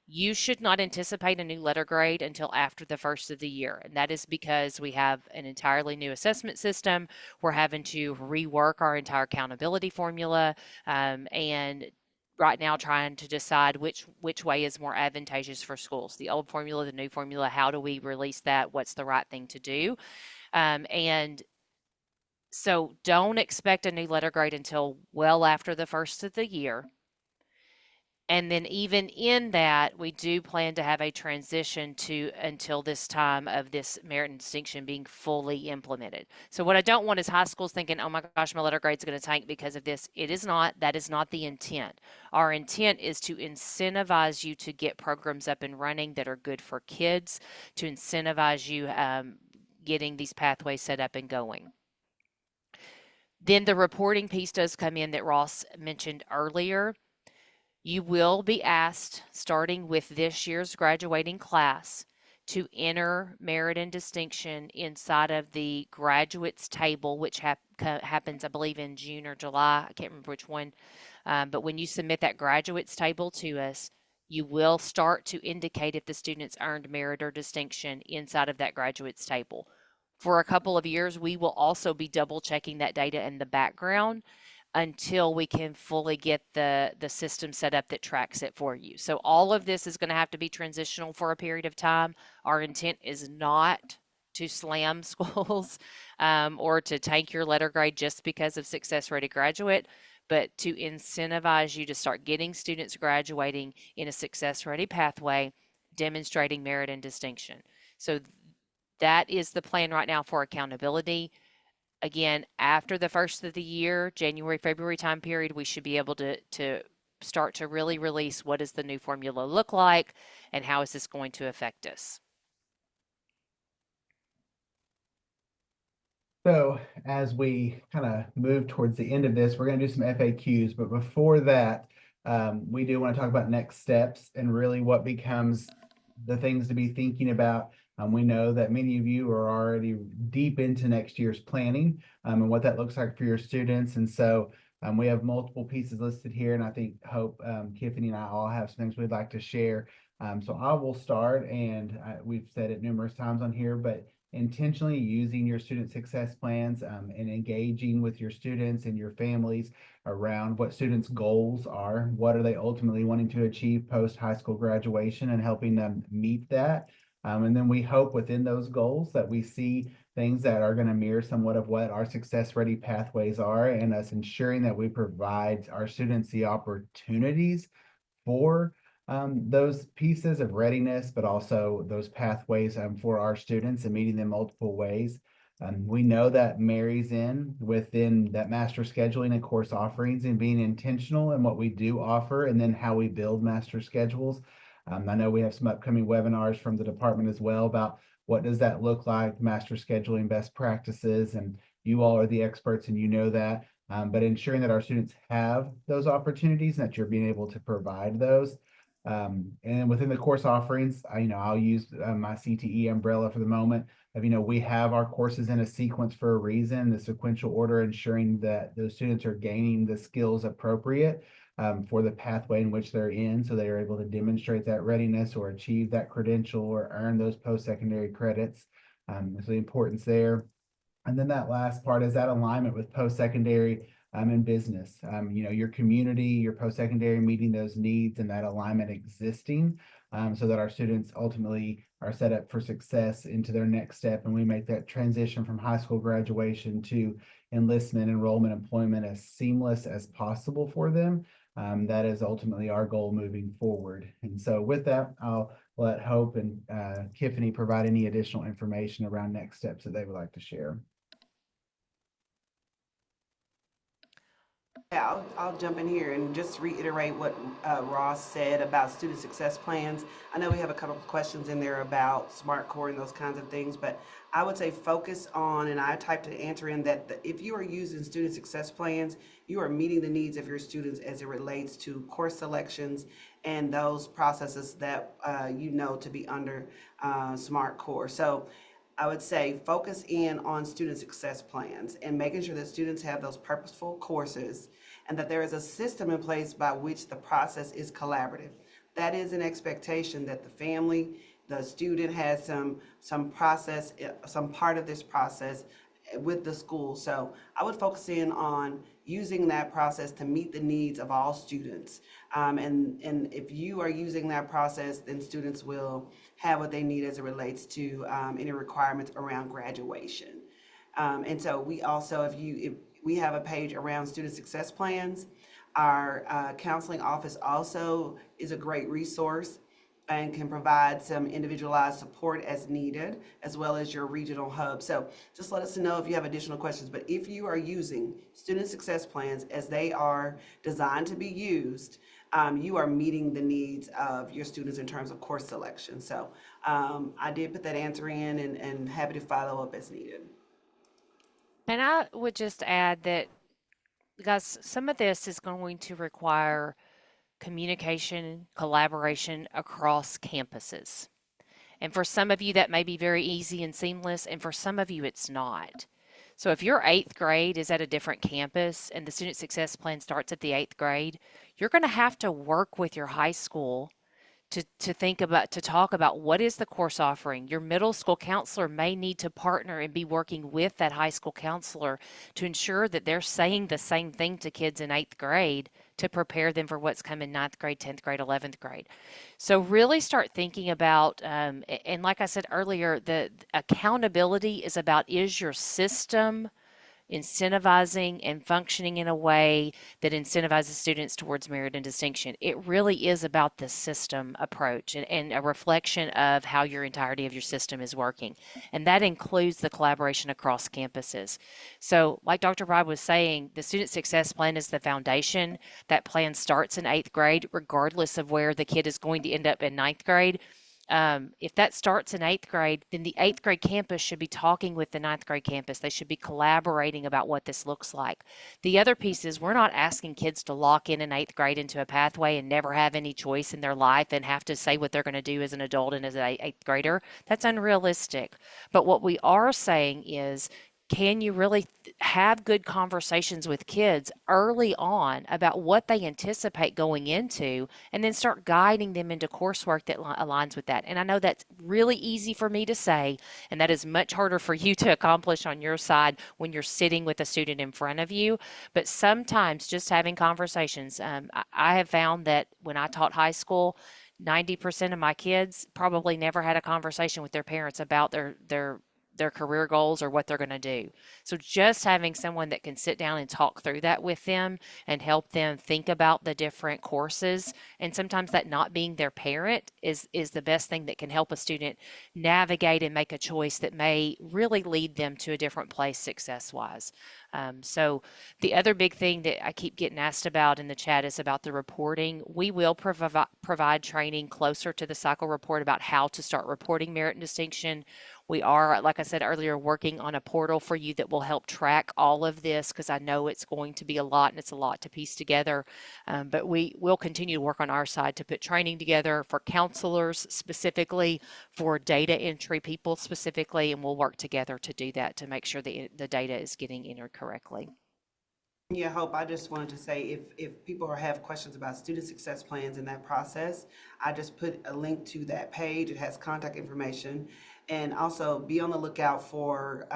You should not anticipate a new letter grade until after the first of the year, and that is because we have an entirely new assessment system. We're having to rework our entire accountability formula, and right now trying to decide which way is more advantageous for schools, the old formula, the new formula. How do we release that? What's the right thing to do? And so don't expect a new letter grade until well after the first of the year. And then even in that, we do plan to have a transition to until this time of this merit and distinction being fully implemented. So what I don't want is high schools thinking, oh my gosh, my letter grade's going to tank because of this. It is not. That is not the intent. Our intent is to incentivize you to get programs up and running that are good for kids, to incentivize you getting these pathways set up and going. Then the reporting piece does come in that Ross mentioned earlier. You will be asked, starting with this year's graduating class, to enter merit and distinction inside of the graduates table, which happens, I believe, in June or July. I can't remember which one. But when you submit that graduates table to us, you will start to indicate if the students earned merit or distinction inside of that graduates table. For a couple of years, we will also be double checking that data in the background until we can fully get the system set up that tracks it for you. So all of this is going to have to be transitional for a period of time. Our intent is not to slam schools or to tank your letter grade just because of Success Ready Graduate, but to incentivize you to start getting students graduating in a Success Ready pathway, demonstrating merit and distinction. So that is the plan right now for accountability. Again, after the first of the year, January, February time period, we should be able to start to really release what does the new formula look like and how is this going to affect us. So as we kind of move towards the end of this, we're going to do some FAQs, but before that, we do want to talk about next steps and really what becomes the things to be thinking about. We know that many of you are already deep into next year's planning and what that looks like for your students. And so we have multiple pieces listed here, and I think Hope, Tiffany, and I all have some things we'd like to share. So I will start, and we've said it numerous times on here, but intentionally using your student success plans and engaging with your students and your families around what students' goals are. What are they ultimately wanting to achieve post high school graduation, and helping them meet that. And then we hope within those goals that we see things that are going to mirror somewhat of what our success ready pathways are, and us ensuring that we provide our students the opportunities for those pieces of readiness, but also those pathways for our students and meeting them multiple ways. We know that marries in within that master scheduling and course offerings and being intentional in what we do offer, and then how we build master schedules. I know we have some upcoming webinars from the department as well about what does that look like, master scheduling best practices, and you all are the experts and you know that. But ensuring that our students have those opportunities and that you're being able to provide those. And within the course offerings, I'll use my CTE umbrella for the moment. We have our courses in a sequence for a reason, the sequential order, ensuring that those students are gaining the skills appropriate for the pathway in which they're in, so they are able to demonstrate that readiness or achieve that credential or earn those post-secondary credits. So the importance there. And then that last part is that alignment with post-secondary and business. Your community, your post-secondary meeting those needs, and that alignment existing so that our students ultimately are set up for success into their next step. And we make that transition from high school graduation to enlistment, enrollment, employment as seamless as possible for them. That is ultimately our goal moving forward. And so with that, I'll let Hope and Tiffany provide any additional information around next steps that they would like to share. Yeah, I'll jump in here and just reiterate what Ross said about student success plans. I know we have a couple of questions in there about SMART core and those kinds of things, but I would say focus on, and I typed an answer in that if you are using student success plans, you are meeting the needs of your students as it relates to course selections and those processes that to be under SMART core. So I would say focus in on student success plans and making sure that students have those purposeful courses and that there is a system in place by which the process is collaborative. That is an expectation that the family, the student has some process, some part of this process with the school. So I would focus in on using that process to meet the needs of all students. And if you are using that process, then students will have what they need as it relates to any requirements around graduation. And so we also, if we have a page around student success plans. Our counseling office also is a great resource and can provide some individualized support as needed, as well as your regional hub. So just let us know if you have additional questions. But if you are using student success plans as they are designed to be used, you are meeting the needs of your students in terms of course selection. So I did put that answer in and happy to follow up as needed. And I would just add that, guys, some of this is going to require communication, collaboration across campuses. And for some of you, that may be very easy and seamless, and for some of you, it's not. So if your eighth grade is at a different campus and the student success plan starts at the eighth grade, you're going to have to work with your high school to talk about what is the course offering. Your middle school counselor may need to partner and be working with that high school counselor to ensure that they're saying the same thing to kids in eighth grade to prepare them for what's coming ninth grade, 10th grade, 11th grade. So really start thinking about, and like I said earlier, the accountability is about, is your system incentivizing and functioning in a way that incentivizes students towards merit and distinction. It really is about the system approach and a reflection of how your entirety of your system is working. And that includes the collaboration across campuses. So like Dr. Bride was saying, the student success plan is the foundation. That plan starts in eighth grade, regardless of where the kid is going to end up in ninth grade. If that starts in eighth grade, then the eighth grade campus should be talking with the ninth grade campus. They should be collaborating about what this looks like. The other piece is we're not asking kids to lock in eighth grade into a pathway and never have any choice in their life and have to say what they're going to do as an adult and as an eighth grader. That's unrealistic. But what we are saying is, can you really have good conversations with kids early on about what they anticipate going into, and then start guiding them into coursework that aligns with that? And I know that's really easy for me to say, and that is much harder for you to accomplish on your side when you're sitting with a student in front of you. But sometimes just having conversations, I have found that when I taught high school, 90% of my kids probably never had a conversation with their parents about their career goals or what they're going to do. So just having someone that can sit down and talk through that with them and help them think about the different courses, and sometimes that not being their parent is the best thing that can help a student navigate and make a choice that may really lead them to a different place success-wise. So the other big thing that I keep getting asked about in the chat is about the reporting. We will provide training closer to the cycle report about how to start reporting merit and distinction. We are, like I said earlier, working on a portal for you that will help track all of this, because I know it's going to be a lot and it's a lot to piece together. But we will continue to work on our side to put training together for counselors specifically, for data entry people specifically, and we'll work together to do that to make sure that the data is getting entered correctly. Yeah, Hope, I just wanted to say, if people have questions about student success plans in that process, I just put a link to that page. It has contact information. And also be on the lookout for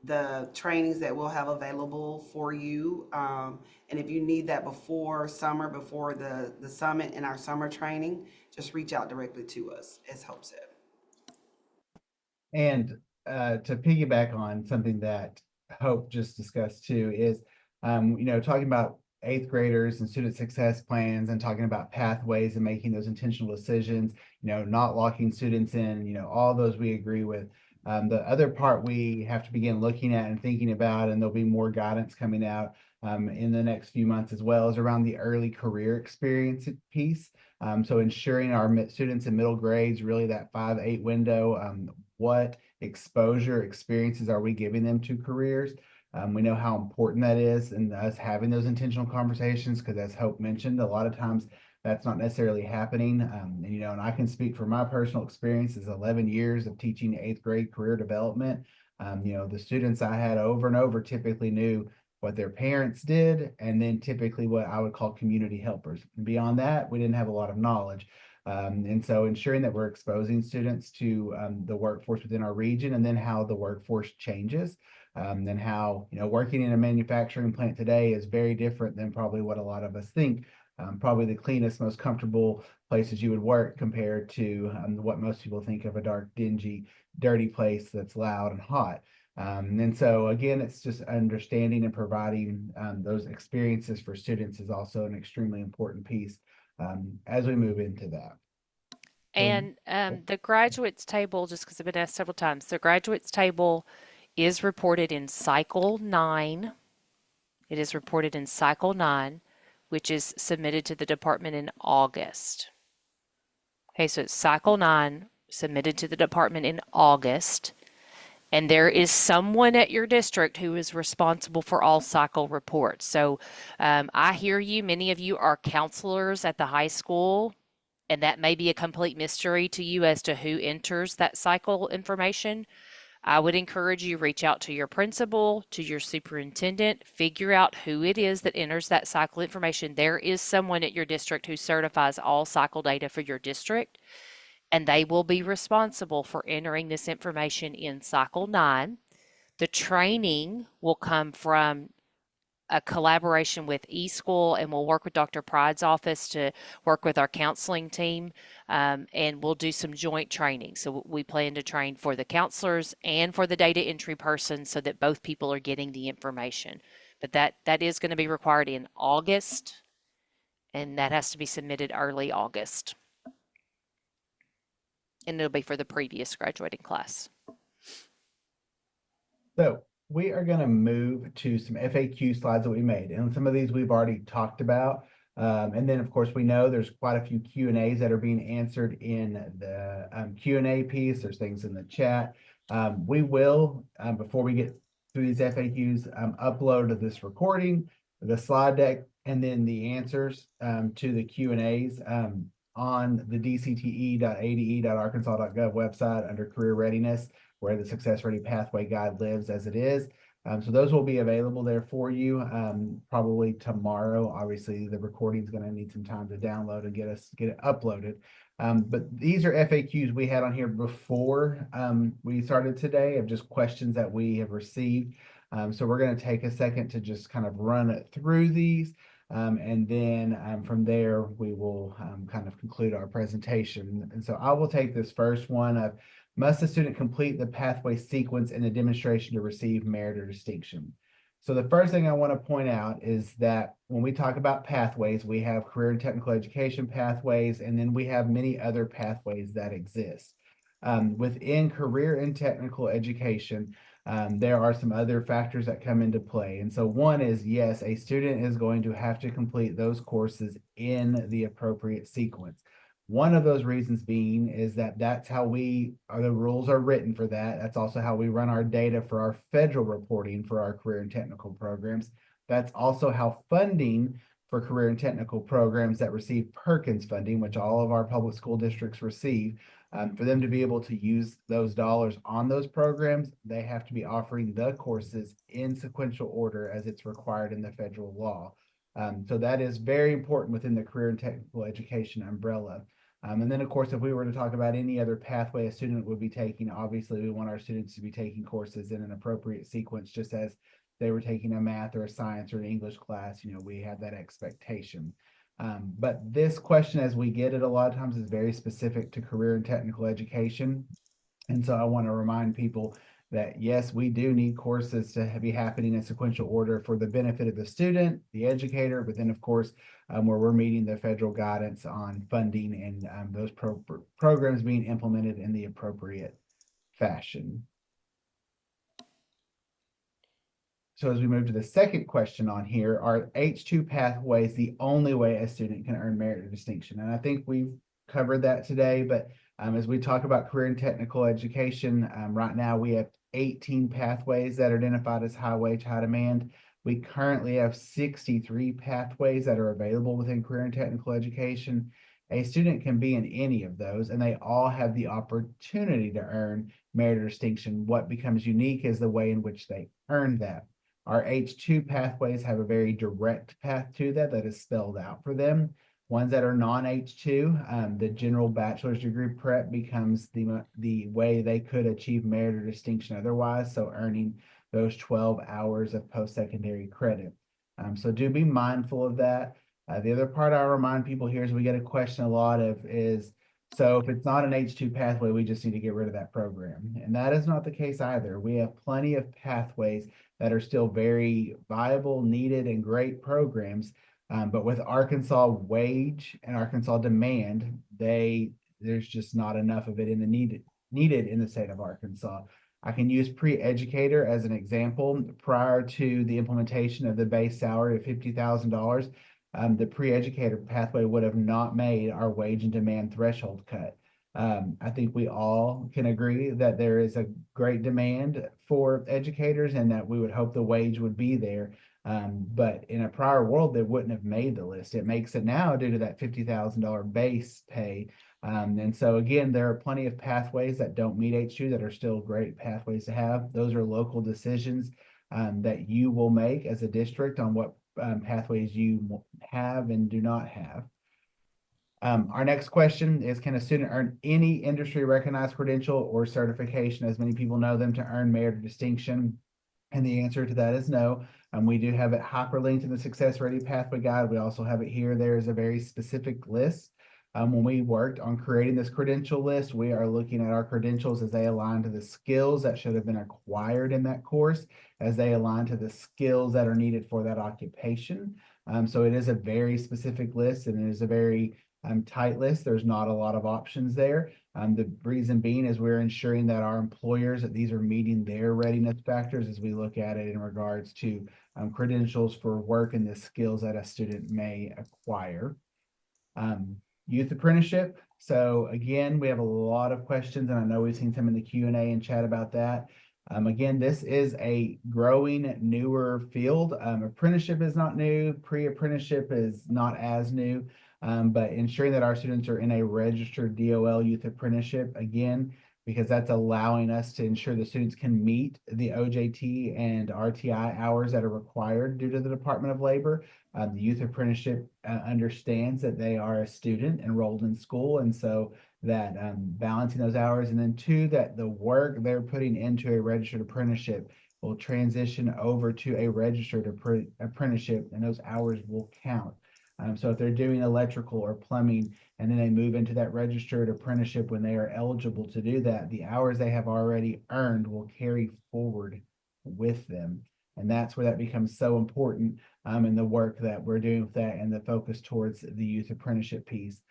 the trainings that we'll have available for you. And if you need that before summer, before the summit and our summer training, just reach out directly to us, as Hope said. And to piggyback on something that Hope just discussed too is, talking about eighth graders and student success plans and talking about pathways and making those intentional decisions, not locking students in, all those we agree with. The other part we have to begin looking at and thinking about, and there'll be more guidance coming out in the next few months as well, is around the early career experience piece. So ensuring our students in middle grades, really that 5-8 window, what exposure experiences are we giving them to careers? We know how important that is, and us having those intentional conversations, because as Hope mentioned, a lot of times that's not necessarily happening. And I can speak from my personal experiences, 11 years of teaching eighth grade career development. The students I had over and over typically knew what their parents did, and then typically what I would call community helpers. And beyond that, we didn't have a lot of knowledge. And so ensuring that we're exposing students to the workforce within our region, and then how the workforce changes, and how, working in a manufacturing plant today is very different than probably what a lot of us think. Probably the cleanest, most comfortable places you would work compared to what most people think of a dark, dingy, dirty place that's loud and hot. And so again, it's just understanding and providing those experiences for students is also an extremely important piece as we move into that. And the graduates table, just because I've been asked several times, the graduates table is reported in cycle 9. It is reported in cycle 9, which is submitted to the department in August. Okay, so it's cycle 9 submitted to the department in August. And there is someone at your district who is responsible for all cycle reports. So I hear you. Many of you are counselors at the high school, and that may be a complete mystery to you as to who enters that cycle information. I would encourage you, reach out to your principal, to your superintendent, figure out who it is that enters that cycle information. There is someone at your district who certifies all cycle data for your district, and they will be responsible for entering this information in cycle 9. The training will come from a collaboration with eSchool, and we'll work with Dr. Pride's office to work with our counseling team, and we'll do some joint training. So we plan to train for the counselors and for the data entry person so that both people are getting the information. But that is going to be required in August, and that has to be submitted early August. And it'll be for the previous graduating class. So we are going to move to some FAQ slides that we made, and some of these we've already talked about. And then, of course, we know there's quite a few Q&As that are being answered in the Q&A piece. There's things in the chat. We will, before we get through these FAQs, upload this recording, the slide deck, and then the answers to the Q&As on the dcte.ade.arkansas.gov website under Career Readiness, where the Success Ready Pathway Guide lives as it is. So those will be available there for you probably tomorrow. Obviously, the recording is going to need some time to download and get it uploaded. But these are FAQs we had on here before we started today of just questions that we have received. So we're going to take a second to just kind of run it through these. And then from there, we will kind of conclude our presentation. And so I will take this first one of, must a student complete the pathway sequence in the demonstration to receive merit or distinction? So the first thing I want to point out is that when we talk about pathways, we have career and technical education pathways, and then we have many other pathways that exist. Within career and technical education, there are some other factors that come into play. And so one is, yes, a student is going to have to complete those courses in the appropriate sequence. One of those reasons being is that that's how the rules are written for that. That's also how we run our data for our federal reporting for our career and technical programs. That's also how funding for career and technical programs that receive Perkins funding, which all of our public school districts receive, for them to be able to use those dollars on those programs, they have to be offering the courses in sequential order as it's required in the federal law. So that is very important within the career and technical education umbrella. And then, of course, if we were to talk about any other pathway a student would be taking, obviously we want our students to be taking courses in an appropriate sequence, just as they were taking a math or a science or an English class. We have that expectation. But this question, as we get it a lot of times, is very specific to career and technical education. And so I want to remind people that, yes, we do need courses to be happening in sequential order for the benefit of the student, the educator, but then, of course, where we're meeting the federal guidance on funding and those programs being implemented in the appropriate fashion. So as we move to the second question on here, are H2 pathways the only way a student can earn merit or distinction? And I think we've covered that today, but as we talk about career and technical education, right now we have 18 pathways that are identified as high wage, high demand. We currently have 63 pathways that are available within career and technical education. A student can be in any of those, and they all have the opportunity to earn merit or distinction. What becomes unique is the way in which they earn that. Our H2 pathways have a very direct path to that is spelled out for them. Ones that are non-H2, the general bachelor's degree prep becomes the way they could achieve merit or distinction otherwise, so earning those 12 hours of post-secondary credit. So do be mindful of that. The other part I remind people here is we get a question a lot of is, so if it's not an H2 pathway, we just need to get rid of that program. And that is not the case either. We have plenty of pathways that are still very viable, needed, and great programs. But with Arkansas wage and Arkansas demand, there's just not enough of it in the needed in the state of Arkansas. I can use pre-educator as an example. Prior to the implementation of the base salary of $50,000, the pre-educator pathway would have not made our wage and demand threshold cut. I think we all can agree that there is a great demand for educators and that we would hope the wage would be there. But in a prior world, they wouldn't have made the list. It makes it now due to that $50,000 base pay. And so again, there are plenty of pathways that don't meet H2 that are still great pathways to have. Those are local decisions that you will make as a district on what pathways you have and do not have. Our next question is, can a student earn any industry recognized credential or certification, as many people know them, to earn merit or distinction? And the answer to that is no. We do have it hyperlinked in the Success Ready Pathway Guide. We also have it here. There is a very specific list. When we worked on creating this credential list, we are looking at our credentials as they align to the skills that should have been acquired in that course, as they align to the skills that are needed for that occupation. So it is a very specific list, and it is a very tight list. There's not a lot of options there. The reason being is we're ensuring that our employers, that these are meeting their readiness factors as we look at it in regards to credentials for work and the skills that a student may acquire. Youth apprenticeship. So again, we have a lot of questions, and I know we've seen some in the Q&A and chat about that. Again, this is a growing, newer field. Apprenticeship is not new. Pre-apprenticeship is not as new, but ensuring that our students are in a registered DOL youth apprenticeship, again, because that's allowing us to ensure the students can meet the OJT and RTI hours that are required due to the Department of Labor. The youth apprenticeship understands that they are a student enrolled in school, and so that balancing those hours, and then two, that the work they're putting into a registered apprenticeship will transition over to a registered apprenticeship, and those hours will count. So if they're doing electrical or plumbing, and then they move into that registered apprenticeship when they are eligible to do that, the hours they have already earned will carry forward with them. And that's where that becomes so important in the work that we're doing with that and the focus towards the youth apprenticeship piece.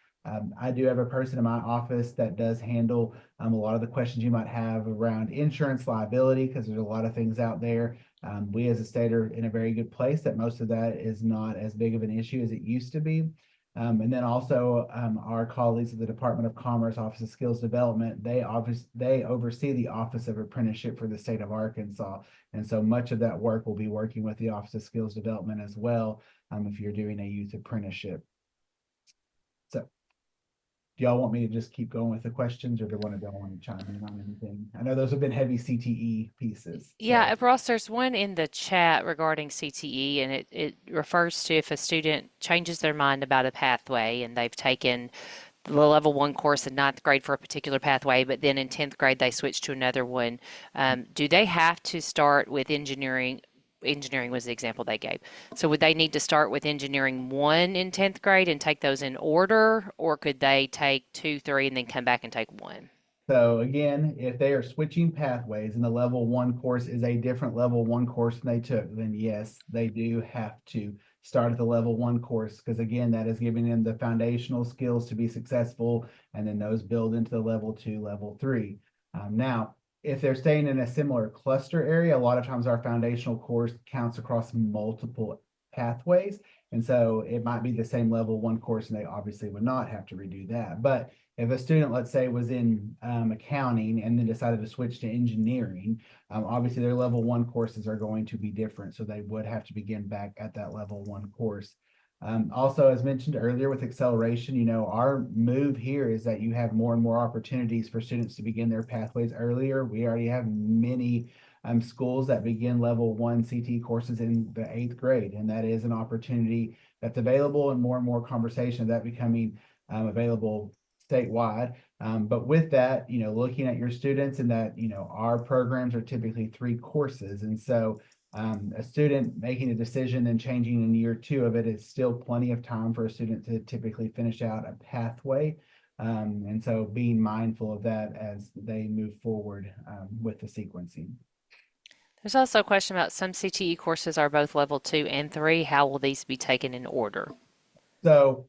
I do have a person in my office that does handle a lot of the questions you might have around insurance liability, because there's a lot of things out there. We as a state are in a very good place that most of that is not as big of an issue as it used to be. And then also our colleagues at the Department of Commerce Office of Skills Development, they oversee the Office of Apprenticeship for the state of Arkansas. And so much of that work will be working with the Office of Skills Development as well, if you're doing a youth apprenticeship. So do y'all want me to just keep going with the questions, or do you want to go on and chime in on anything? I know those have been heavy CTE pieces. Yeah, Ross, there's one in the chat regarding CTE, and it refers to if a student changes their mind about a pathway and they've taken the level 1 course in 9th grade for a particular pathway, but then in 10th grade they switch to another one. Do they have to start with engineering? Engineering was the example they gave. So would they need to start with engineering 1 in 10th grade and take those in order, or could they take 2, 3, and then come back and take 1? So again, if they are switching pathways and the level 1 course is a different level 1 course than they took, then yes, they do have to start at the level 1 course, because again, that is giving them the foundational skills to be successful, and then those build into the level 2, level 3. Now, if they're staying in a similar cluster area, a lot of times our foundational course counts across multiple pathways. And so it might be the same level 1 course, and they obviously would not have to redo that. But if a student, let's say, was in accounting and then decided to switch to engineering, obviously their level 1 courses are going to be different. So they would have to begin back at that level 1 course. Also, as mentioned earlier with acceleration, our move here is that you have more and more opportunities for students to begin their pathways earlier. We already have many schools that begin level 1 CTE courses in the 8th grade, and that is an opportunity that's available, and more conversation of that becoming available statewide. But with that, looking at your students, and that, our programs are typically 3 courses. And so a student making a decision and changing in year 2 of it is still plenty of time for a student to typically finish out a pathway. And so being mindful of that as they move forward with the sequencing. There's also a question about some CTE courses are both level 2 and 3. How will these be taken in order? So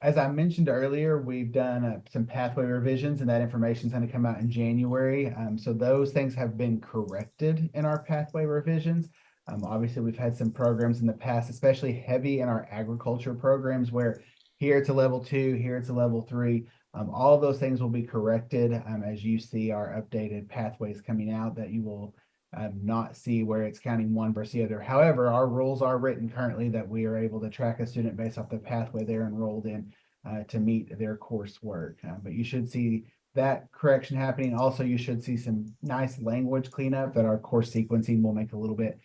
as I mentioned earlier, we've done some pathway revisions, and that information is going to come out in January. So those things have been corrected in our pathway revisions. Obviously, we've had some programs in the past, especially heavy in our agriculture programs, where here it's a level 2, here it's a level 3. All of those things will be corrected as you see our updated pathways coming out, that you will not see where it's counting one versus the other. However, our rules are written currently that we are able to track a student based off the pathway they're enrolled in to meet their coursework. But you should see that correction happening. Also, you should see some nice language cleanup that our course sequencing will make a little bit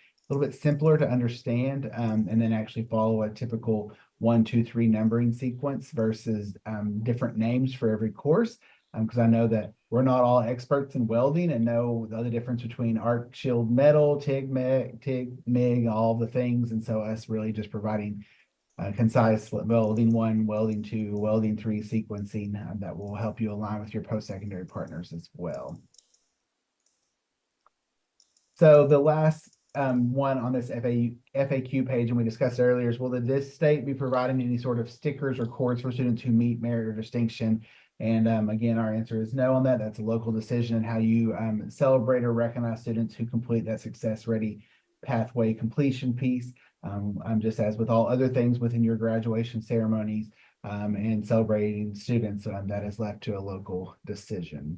simpler to understand, and then actually follow a typical 1, 2, 3 numbering sequence versus different names for every course. Because I know that we're not all experts in welding and know the difference between arc, shield, metal, TIG, MIG, all the things. And so us really just providing concise welding 1, welding 2, welding 3 sequencing that will help you align with your post-secondary partners as well. So the last one on this FAQ page, and we discussed earlier, is will this state be providing any sort of stickers or cords for students who meet merit or distinction? And again, our answer is no on that. That's a local decision, and how you celebrate or recognize students who complete that Success Ready pathway completion piece. Just as with all other things within your graduation ceremonies, and celebrating students, that is left to a local decision.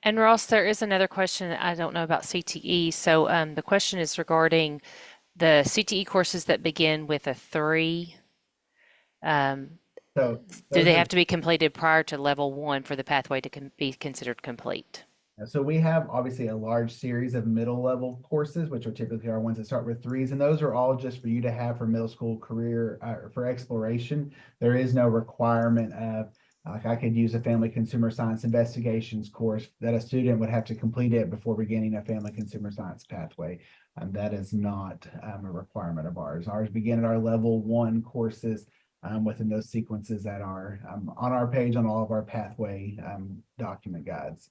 And Ross, there is another question that I don't know about CTE. So the question is regarding the CTE courses that begin with a 3. Um, So do those they are have to be completed prior to level 1 for the pathway to be considered complete? So we have obviously a large series of middle level courses, which are typically our ones that start with 3s, and those are all just for you to have for middle school career, for exploration. There is no requirement of, like, I could use a family consumer science investigations course that a student would have to complete it before beginning a family consumer science pathway. That is not a requirement of ours. Ours begin at our level 1 courses, within those sequences that are on our page on all of our pathway document guides.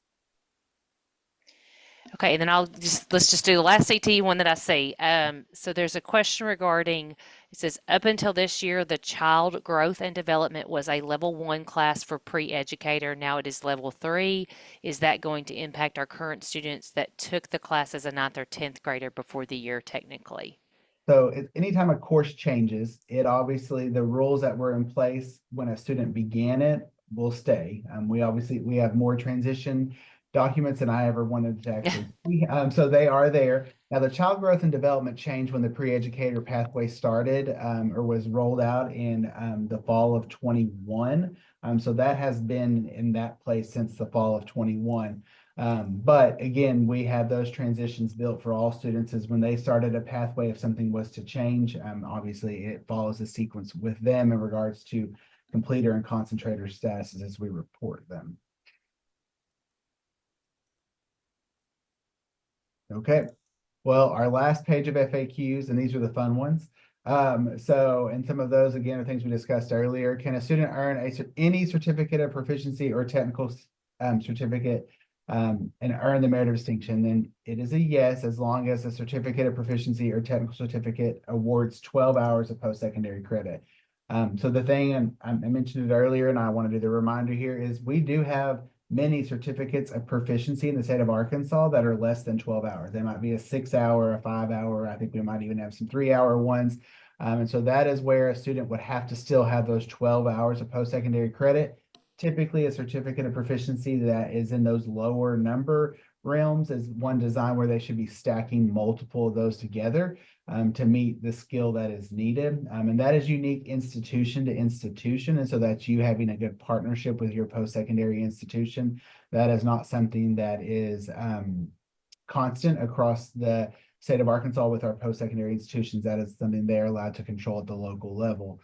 Okay, and then let's just do the last CTE one that I see. So there's a question regarding, it says, up until this year, the child growth and development was a level 1 class for pre-educator. Now it is level 3. Is that going to impact our current students that took the class as a 9th or 10th grader before the year technically? So anytime a course changes, it obviously, the rules that were in place when a student began it will stay. We have more transition documents than I ever wanted to actually see. So they are there. Now, the child growth and development changed when the pre-educator pathway started, or was rolled out in the fall of 21. So that has been in that place since the fall of 21. But again, we have those transitions built for all students as when they started a pathway, if something was to change, obviously it follows a sequence with them in regards to completer and concentrator statuses as we report them. Okay, well, our last page of FAQs, and these are the fun ones. And some of those, again, are things we discussed earlier. Can a student earn any certificate of proficiency or technical certificate and earn the merit of distinction? Then it is a yes, as long as the certificate of proficiency or technical certificate awards 12 hours of post-secondary credit. So the thing, and I mentioned it earlier, and I want to do the reminder here, is we do have many certificates of proficiency in the state of Arkansas that are less than 12 hours. They might be a 6-hour, a 5-hour. I think we might even have some 3-hour ones. And so that is where a student would have to still have those 12 hours of post-secondary credit. Typically, a certificate of proficiency that is in those lower number realms is one design where they should be stacking multiple of those together to meet the skill that is needed. And that is unique institution to institution. And so that's you having a good partnership with your post-secondary institution. That is not something that is constant across the state of Arkansas with our post-secondary institutions. That is something they're allowed to control at the local level.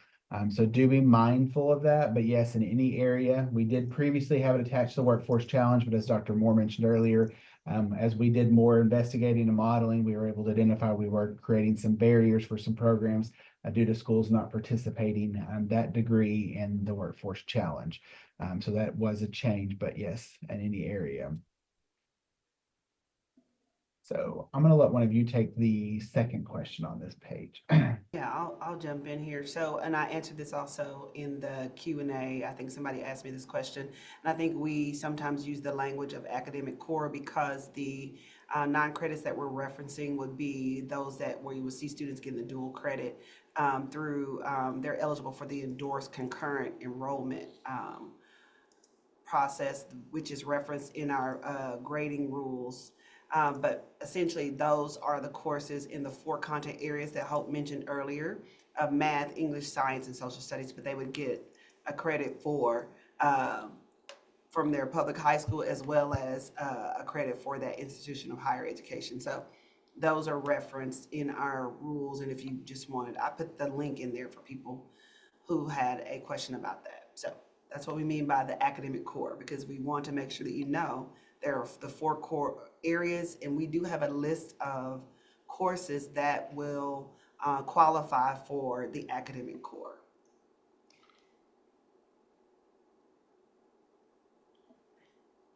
So do be mindful of that. But yes, in any area, we did previously have it attached to the Workforce Challenge, but as Dr. Moore mentioned earlier, as we did more investigating and modeling, we were able to identify we were creating some barriers for some programs due to schools not participating that degree in the Workforce Challenge. So that was a change, but yes, in any area. So I'm going to let one of you take the second question on this page. Yeah, I'll jump in here. So, and I answered this also in the Q&A. I think somebody asked me this question, and I think we sometimes use the language of academic core because the 9 credits that we're referencing would be those that where you would see students getting the dual credit through they're eligible for the endorsed concurrent enrollment process, which is referenced in our grading rules. But essentially, those are the courses in the 4 content areas that Hope mentioned earlier of math, English, science, and social studies, but they would get a credit for from their public high school as well as a credit for that institution of higher education. So those are referenced in our rules. And if you just wanted, I put the link in there for people who had a question about that. So that's what we mean by the academic core, because we want to make sure that you know there are the 4 core areas, and we do have a list of courses that will qualify for the academic core.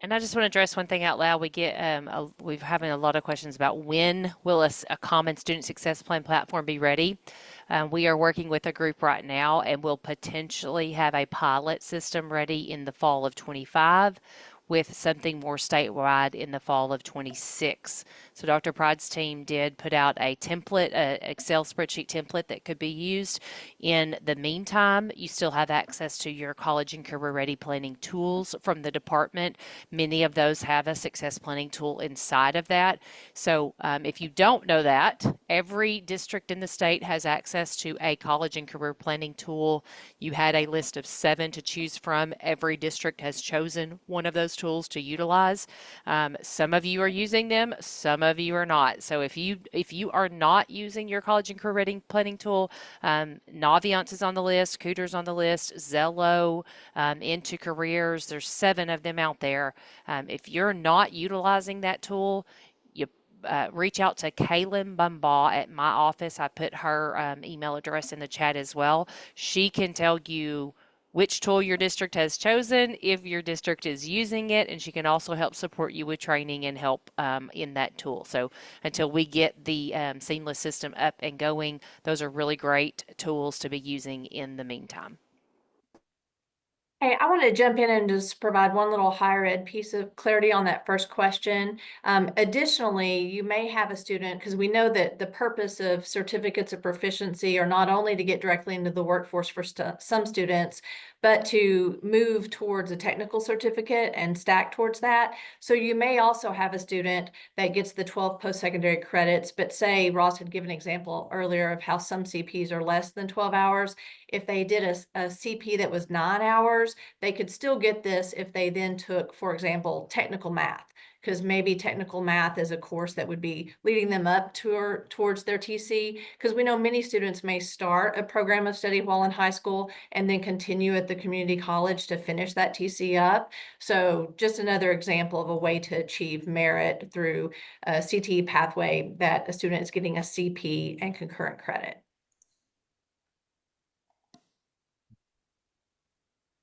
And I just want to address one thing out loud. We've having a lot of questions about when will a common student success plan platform be ready. We are working with a group right now, and we'll potentially have a pilot system ready in the fall of 25 with something more statewide in the fall of 26. So Dr. Pride's team did put out a template, a Excel spreadsheet template that could be used. In the meantime, you still have access to your college and career ready planning tools from the department. Many of those have a success planning tool inside of that. So if you don't know that, every district in the state has access to a college and career planning tool. You had a list of 7 to choose from. Every district has chosen one of those tools to utilize. Some of you are using them, some of you are not. So if you are not using your college and career ready planning tool, Naviance is on the list, Cooter's on the list, Zello, Into Careers. There's 7 of them out there. If you're not utilizing that tool, you reach out to Kaylin Bumbaugh at my office. I put her email address in the chat as well. She can tell you which tool your district has chosen, if your district is using it, and she can also help support you with training and help in that tool. So until we get the seamless system up and going, those are really great tools to be using in the meantime. Hey, I want to jump in and just provide one little higher ed piece of clarity on that first question. Additionally, you may have a student, because we know that the purpose of certificates of proficiency are not only to get directly into the workforce for some students, but to move towards a technical certificate and stack towards that. So you may also have a student that gets the 12 post-secondary credits, but say Ross had given an example earlier of how some CPs are less than 12 hours. If they did a CP that was 9 hours, they could still get this if they then took, for example, technical math, because maybe technical math is a course that would be leading them up towards their TC, because we know many students may start a program of study while in high school and then continue at the community college to finish that TC up. So just another example of a way to achieve merit through a CTE pathway that a student is getting a CP and concurrent credit.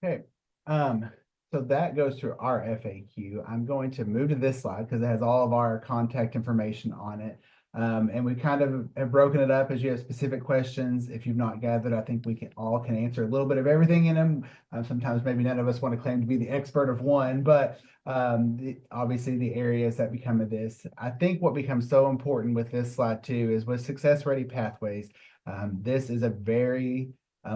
Okay, so that goes to our FAQ. I'm going to move to this slide because it has all of our contact information on it. And we kind of have broken it up as you have specific questions. If you've not gathered, I think we can answer a little bit of everything in them. Sometimes maybe none of us want to claim to be the expert of one, but obviously the areas that become of this. I think what becomes so important with this slide too is with Success Ready Pathways. This is a very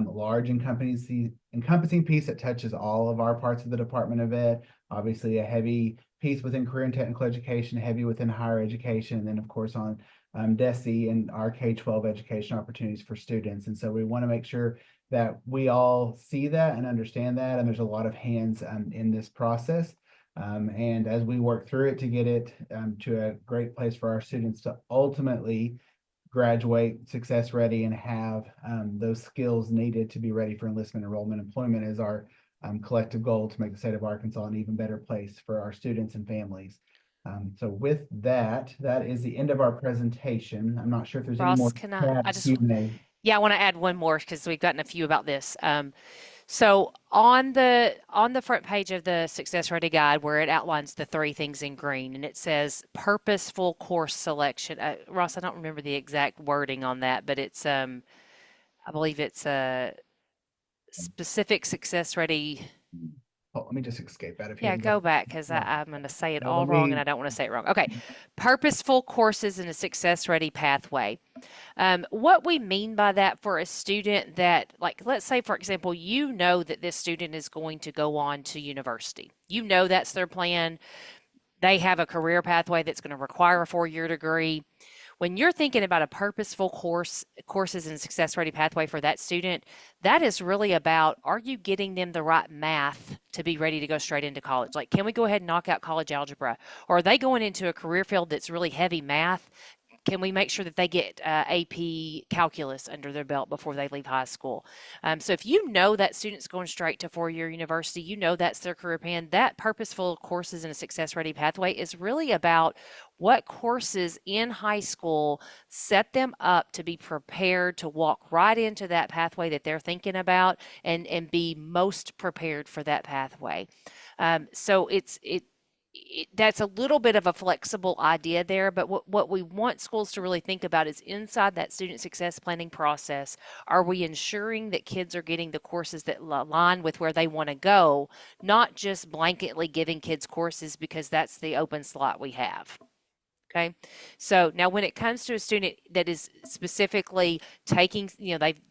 large encompassing piece that touches all of our parts of the Department of Ed. Obviously a heavy piece within career and technical education, heavy within higher education, and then of course on DESE and our K-12 education opportunities for students. And so we want to make sure that we all see that and understand that, and there's a lot of hands in this process. And as we work through it to get it to a great place for our students to ultimately graduate success ready and have those skills needed to be ready for enlistment, enrollment, employment is our collective goal to make the state of Arkansas an even better place for our students and families. So with that, that is the end of our presentation. I'm not sure if there's any more. Ross, yeah, I want to add one more because we've gotten a few about this. So on the front page of the Success Ready Guide, where it outlines the 3 things in green, and it says purposeful course selection. Ross, I don't remember the exact wording on that, but it's I believe it's a specific Success Ready. Oh, let me just escape that. If you Yeah, go back because I'm going to say it all wrong and I don't want to say it wrong. Okay. Purposeful courses in a success ready pathway. What we mean by that for a student that, like, let's say, for example, you know that this student is going to go on to university. You know that's their plan. They have a career pathway that's going to require a 4-year degree. When you're thinking about a purposeful courses and success ready pathway for that student, that is really about, are you getting them the right math to be ready to go straight into college? Like, can we go ahead and knock out college algebra? Or are they going into a career field that's really heavy math? Can we make sure that they get AP calculus under their belt before they leave high school? So if you know that student's going straight to 4-year university, you know that's their career plan, that purposeful courses in a success ready pathway is really about what courses in high school set them up to be prepared to walk right into that pathway that they're thinking about and be most prepared for that pathway. So that's a little bit of a flexible idea there, but what we want schools to really think about is inside that student success planning process, are we ensuring that kids are getting the courses that align with where they want to go, not just blanketly giving kids courses because that's the open slot we have. Okay. So now when it comes to a student that is specifically taking,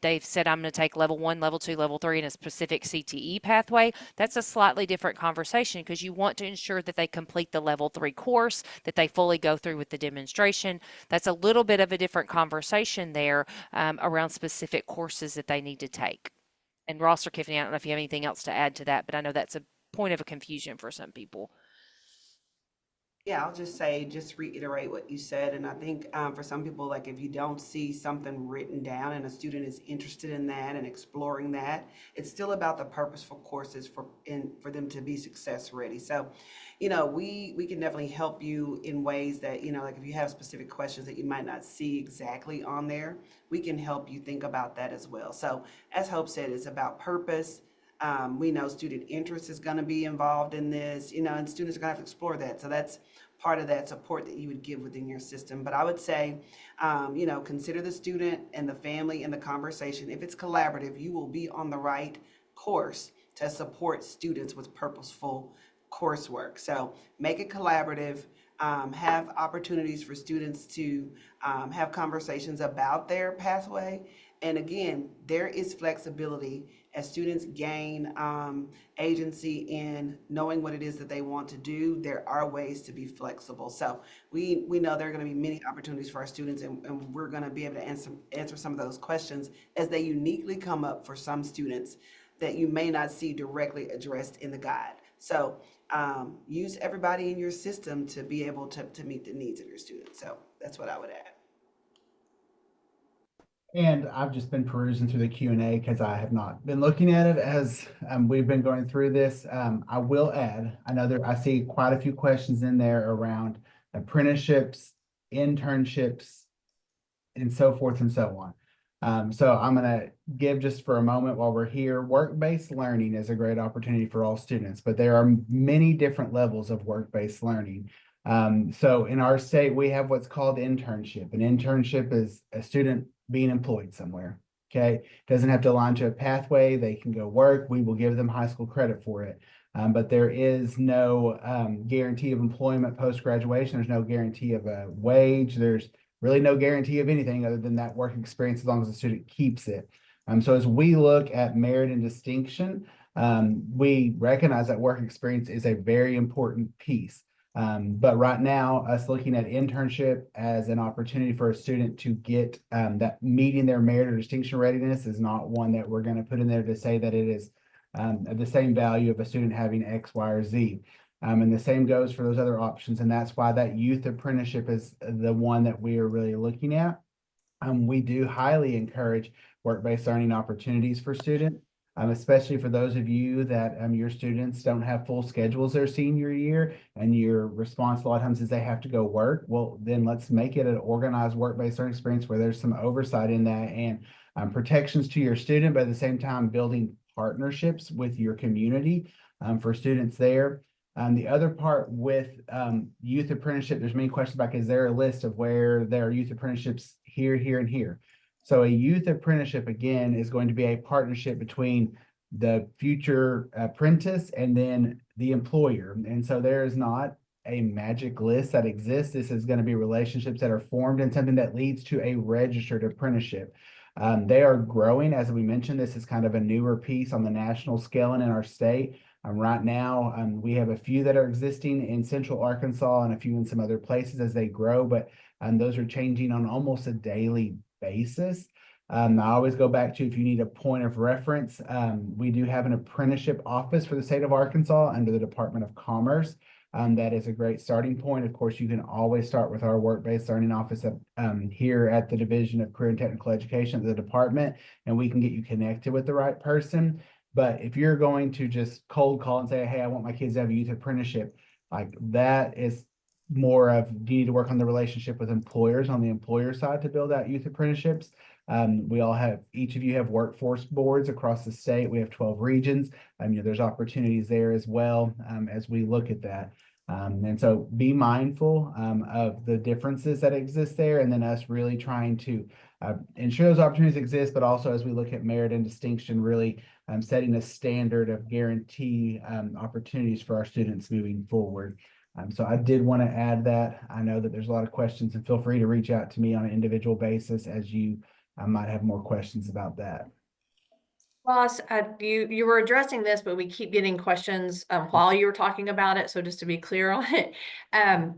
they've said, I'm going to take level 1, level 2, level 3 in a specific CTE pathway, that's a slightly different conversation because you want to ensure that they complete the level 3 course, that they fully go through with the demonstration. That's a little bit of a different conversation there around specific courses that they need to take. And Ross or Tiffany, I don't know if you have anything else to add to that, but I know that's a point of a confusion for some people. Yeah, I'll just say, just reiterate what you said. And I think for some people, like if you don't see something written down and a student is interested in that and exploring that, it's still about the purposeful courses for them to be success ready. So, we can definitely help you in ways that, like if you have specific questions that you might not see exactly on there, we can help you think about that as well. So as Hope said, it's about purpose. We know student interest is going to be involved in this, and students are going to have to explore that. So that's part of that support that you would give within your system. But I would say, consider the student and the family in the conversation. If it's collaborative, you will be on the right course to support students with purposeful coursework. So make it collaborative. Have opportunities for students to have conversations about their pathway. And again, there is flexibility as students gain agency in knowing what it is that they want to do. There are ways to be flexible. So we know there are going to be many opportunities for our students, and we're going to be able to answer some of those questions as they uniquely come up for some students that you may not see directly addressed in the guide. So use everybody in your system to be able to meet the needs of your students. So that's what I would add. And I've just been perusing through the Q&A because I have not been looking at it as we've been going through this. I will add, I see quite a few questions in there around apprenticeships, internships, and so forth and so on. So I'm going to give just for a moment while we're here, work-based learning is a great opportunity for all students, but there are many different levels of work-based learning. So in our state, we have what's called internship. An internship is a student being employed somewhere. Okay. Doesn't have to align to a pathway. They can go work. We will give them high school credit for it. But there is no guarantee of employment post-graduation. There's no guarantee of a wage. There's really no guarantee of anything other than that work experience as long as the student keeps it. So as we look at merit and distinction, we recognize that work experience is a very important piece. But right now, us looking at internship as an opportunity for a student to get that meeting their merit or distinction readiness is not one that we're going to put in there to say that it is the same value of a student having X, Y, or Z. And the same goes for those other options. And that's why that youth apprenticeship is the one that we are really looking at. We do highly encourage work-based learning opportunities for students. Especially for those of you that your students don't have full schedules their senior year and your response a lot of times is they have to go work. Well, then let's make it an organized work-based learning experience where there's some oversight in that and protections to your student, but at the same time building partnerships with your community for students there. The other part with youth apprenticeship, there's many questions about, is there a list of where there are youth apprenticeships here, here, and here? So a youth apprenticeship, again, is going to be a partnership between the future apprentice and then the employer. And so there is not a magic list that exists. This is going to be relationships that are formed and something that leads to a registered apprenticeship. They are growing. As we mentioned, this is kind of a newer piece on the national scale and in our state. Right now, we have a few that are existing in Central Arkansas and a few in some other places as they grow, but those are changing on almost a daily basis. I always go back to, if you need a point of reference, we do have an apprenticeship office for the state of Arkansas under the Department of Commerce. That is a great starting point. Of course, you can always start with our work-based learning office here at the Division of Career and Technical Education at the department, and we can get you connected with the right person. But if you're going to just cold call and say, hey, I want my kids to have a youth apprenticeship, like that is more of, you need to work on the relationship with employers on the employer side to build out youth apprenticeships. Each of you have workforce boards across the state. We have 12 regions. There's opportunities there as well as we look at that. And so be mindful of the differences that exist there, and then us really trying to ensure those opportunities exist, but also as we look at merit and distinction, really setting a standard of guarantee opportunities for our students moving forward. So I did want to add that. I know that there's a lot of questions, and feel free to reach out to me on an individual basis as you might have more questions about that. Ross, you were addressing this, but we keep getting questions while you were talking about it. So just to be clear on it,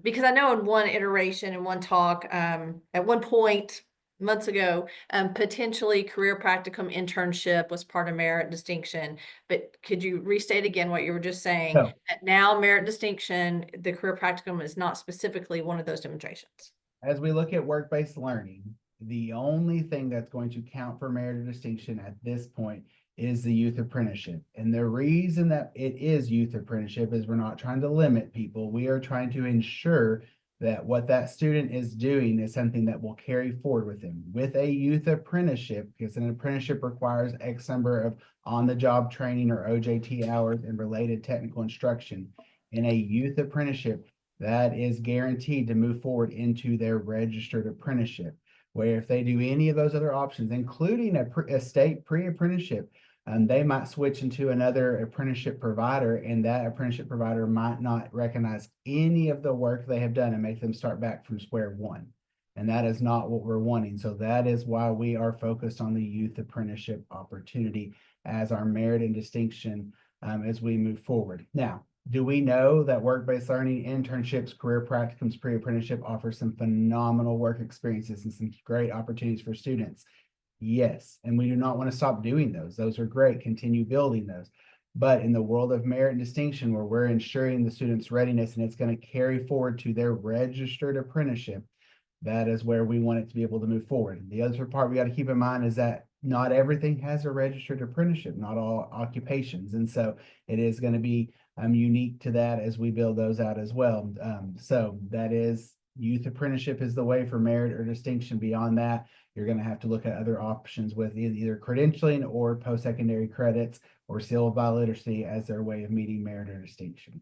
because I know in one iteration, in one talk, at one point months ago, potentially career practicum internship was part of merit distinction. But could you restate again what you were just saying? So That now merit distinction, the career practicum is not specifically one of those demonstrations. as we look at work-based learning, the only thing that's going to count for merit or distinction at this point is the youth apprenticeship. And the reason that it is youth apprenticeship is we're not trying to limit people. We are trying to ensure that what that student is doing is something that will carry forward with them. With a youth apprenticeship, because an apprenticeship requires X number of on-the-job training or OJT hours and related technical instruction. In a youth apprenticeship, that is guaranteed to move forward into their registered apprenticeship, where if they do any of those other options, including a state pre-apprenticeship, they might switch into another apprenticeship provider, and that apprenticeship provider might not recognize any of the work they have done and make them start back from square one. And that is not what we're wanting. So that is why we are focused on the youth apprenticeship opportunity as our merit and distinction as we move forward. Now, do we know that work-based learning, internships, career practicums, pre-apprenticeship offer some phenomenal work experiences and some great opportunities for students? Yes, and we do not want to stop doing those. Those are great. Continue building those. But in the world of merit and distinction, where we're ensuring the student's readiness and it's going to carry forward to their registered apprenticeship, that is where we want it to be able to move forward. The other part we got to keep in mind is that not everything has a registered apprenticeship, not all occupations. And so it is going to be unique to that as we build those out as well. So that is youth apprenticeship is the way for merit or distinction. Beyond that, you're going to have to look at other options with either credentialing or post-secondary credits or seal by literacy as their way of meeting merit or distinction.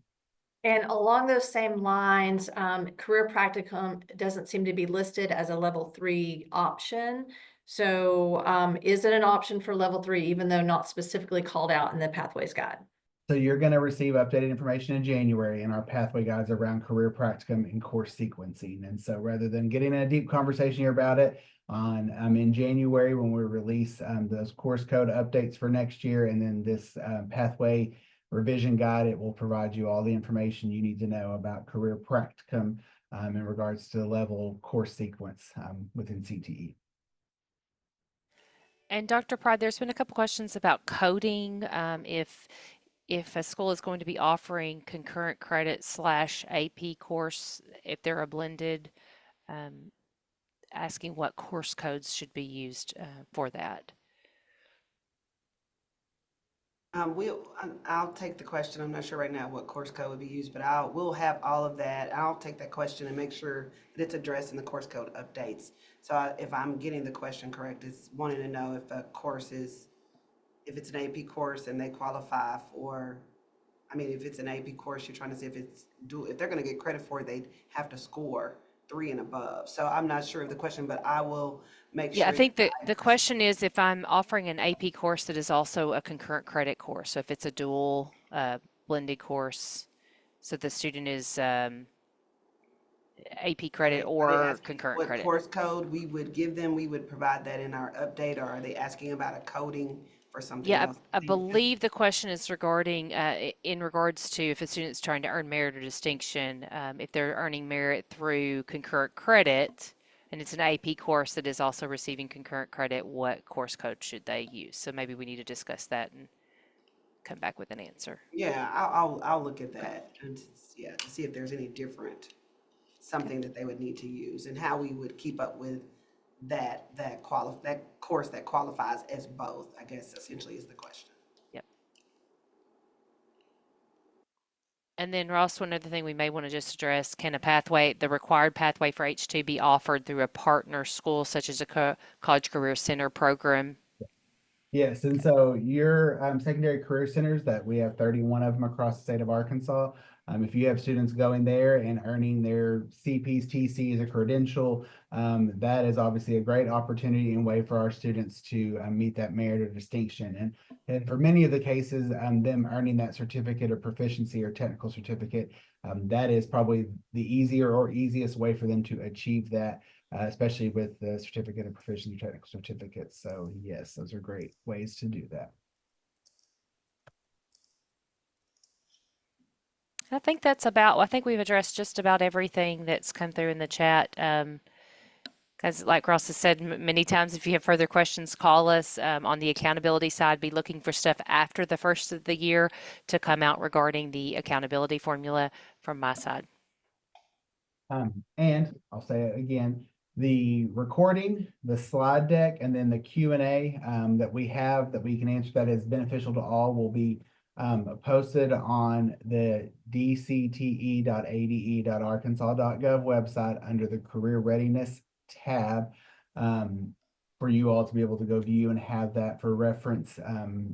And along those same lines, career practicum doesn't seem to be listed as a level 3 option. So is it an option for level 3, even though not specifically called out in the Pathways Guide? So you're going to receive updated information in January in our pathway guides around career practicum and course sequencing. And so rather than getting in a deep conversation here about it in January, when we release those course code updates for next year, and then this pathway revision guide, it will provide you all the information you need to know about career practicum in regards to the level course sequence within CTE. And Dr. Pride, there's been a couple questions about coding. If a school is going to be offering concurrent credit / AP course, if they're a blended, asking what course codes should be used for that. I'll take the question. I'm not sure right now what course code would be used, but we'll have all of that. I'll take that question and make sure that it's addressed in the course code updates. So if I'm getting the question correct, it's wanting to know if a course if it's an AP course and they qualify for, if it's an AP course, you're trying to see if they're going to get credit for it, they have to score 3 and above. So I'm not sure of the question, but I will make sure. Yeah, I think the question is if I'm offering an AP course that is also a concurrent credit course. So if it's a dual blended course, so the student is AP credit or concurrent credit. What course code we would give them, we would provide that in our update, or are they asking about a coding for something Yeah, else? I believe the question is regarding in regards to if a student's trying to earn merit or distinction, if they're earning merit through concurrent credit, and it's an AP course that is also receiving concurrent credit, what course code should they use? So maybe we need to discuss that and come back with an answer. Yeah, I'll look at that and to see if there's any different, something that they would need to use and how we would keep up with that course that qualifies as both, I guess essentially is the question. Yep. And then Ross, one other thing we may want to just address, can the required pathway for H2 be offered through a partner school such as a College Career Center program? Yes, and so your secondary career centers that we have 31 of them across the state of Arkansas, If you have students going there and earning their CPs, TCs, a credential, that is obviously a great opportunity and way for our students to meet that merit or distinction. And for many of the cases, them earning that certificate of proficiency or technical certificate, that is probably the easier or easiest way for them to achieve that, especially with the certificate of proficiency or technical certificates. So yes, those are great ways to do that. I think that's about, I think we've addressed just about everything that's come through in the chat. Because like Ross has said many times, if you have further questions, call us. On the accountability side, be looking for stuff after the first of the year to come out regarding the accountability formula from my side. And I'll say it again, the recording, the slide deck, and then the Q&A that we have that we can answer that is beneficial to all will be posted on the dcte.ade.arkansas.gov website under the Career Readiness tab for you all to be able to go view and have that for reference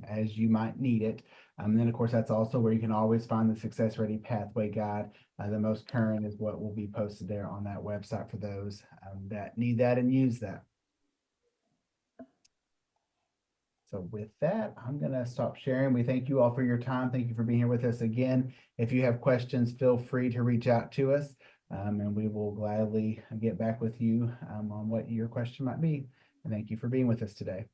as you might need it. And then, of course, that's also where you can always find the Success Ready Pathway Guide. The most current is what will be posted there on that website for those that need that and use that. So with that, I'm going to stop sharing. We thank you all for your time. Thank you for being here with us again. If you have questions, feel free to reach out to us, and we will gladly get back with you on what your question might be. And thank you for being with us today.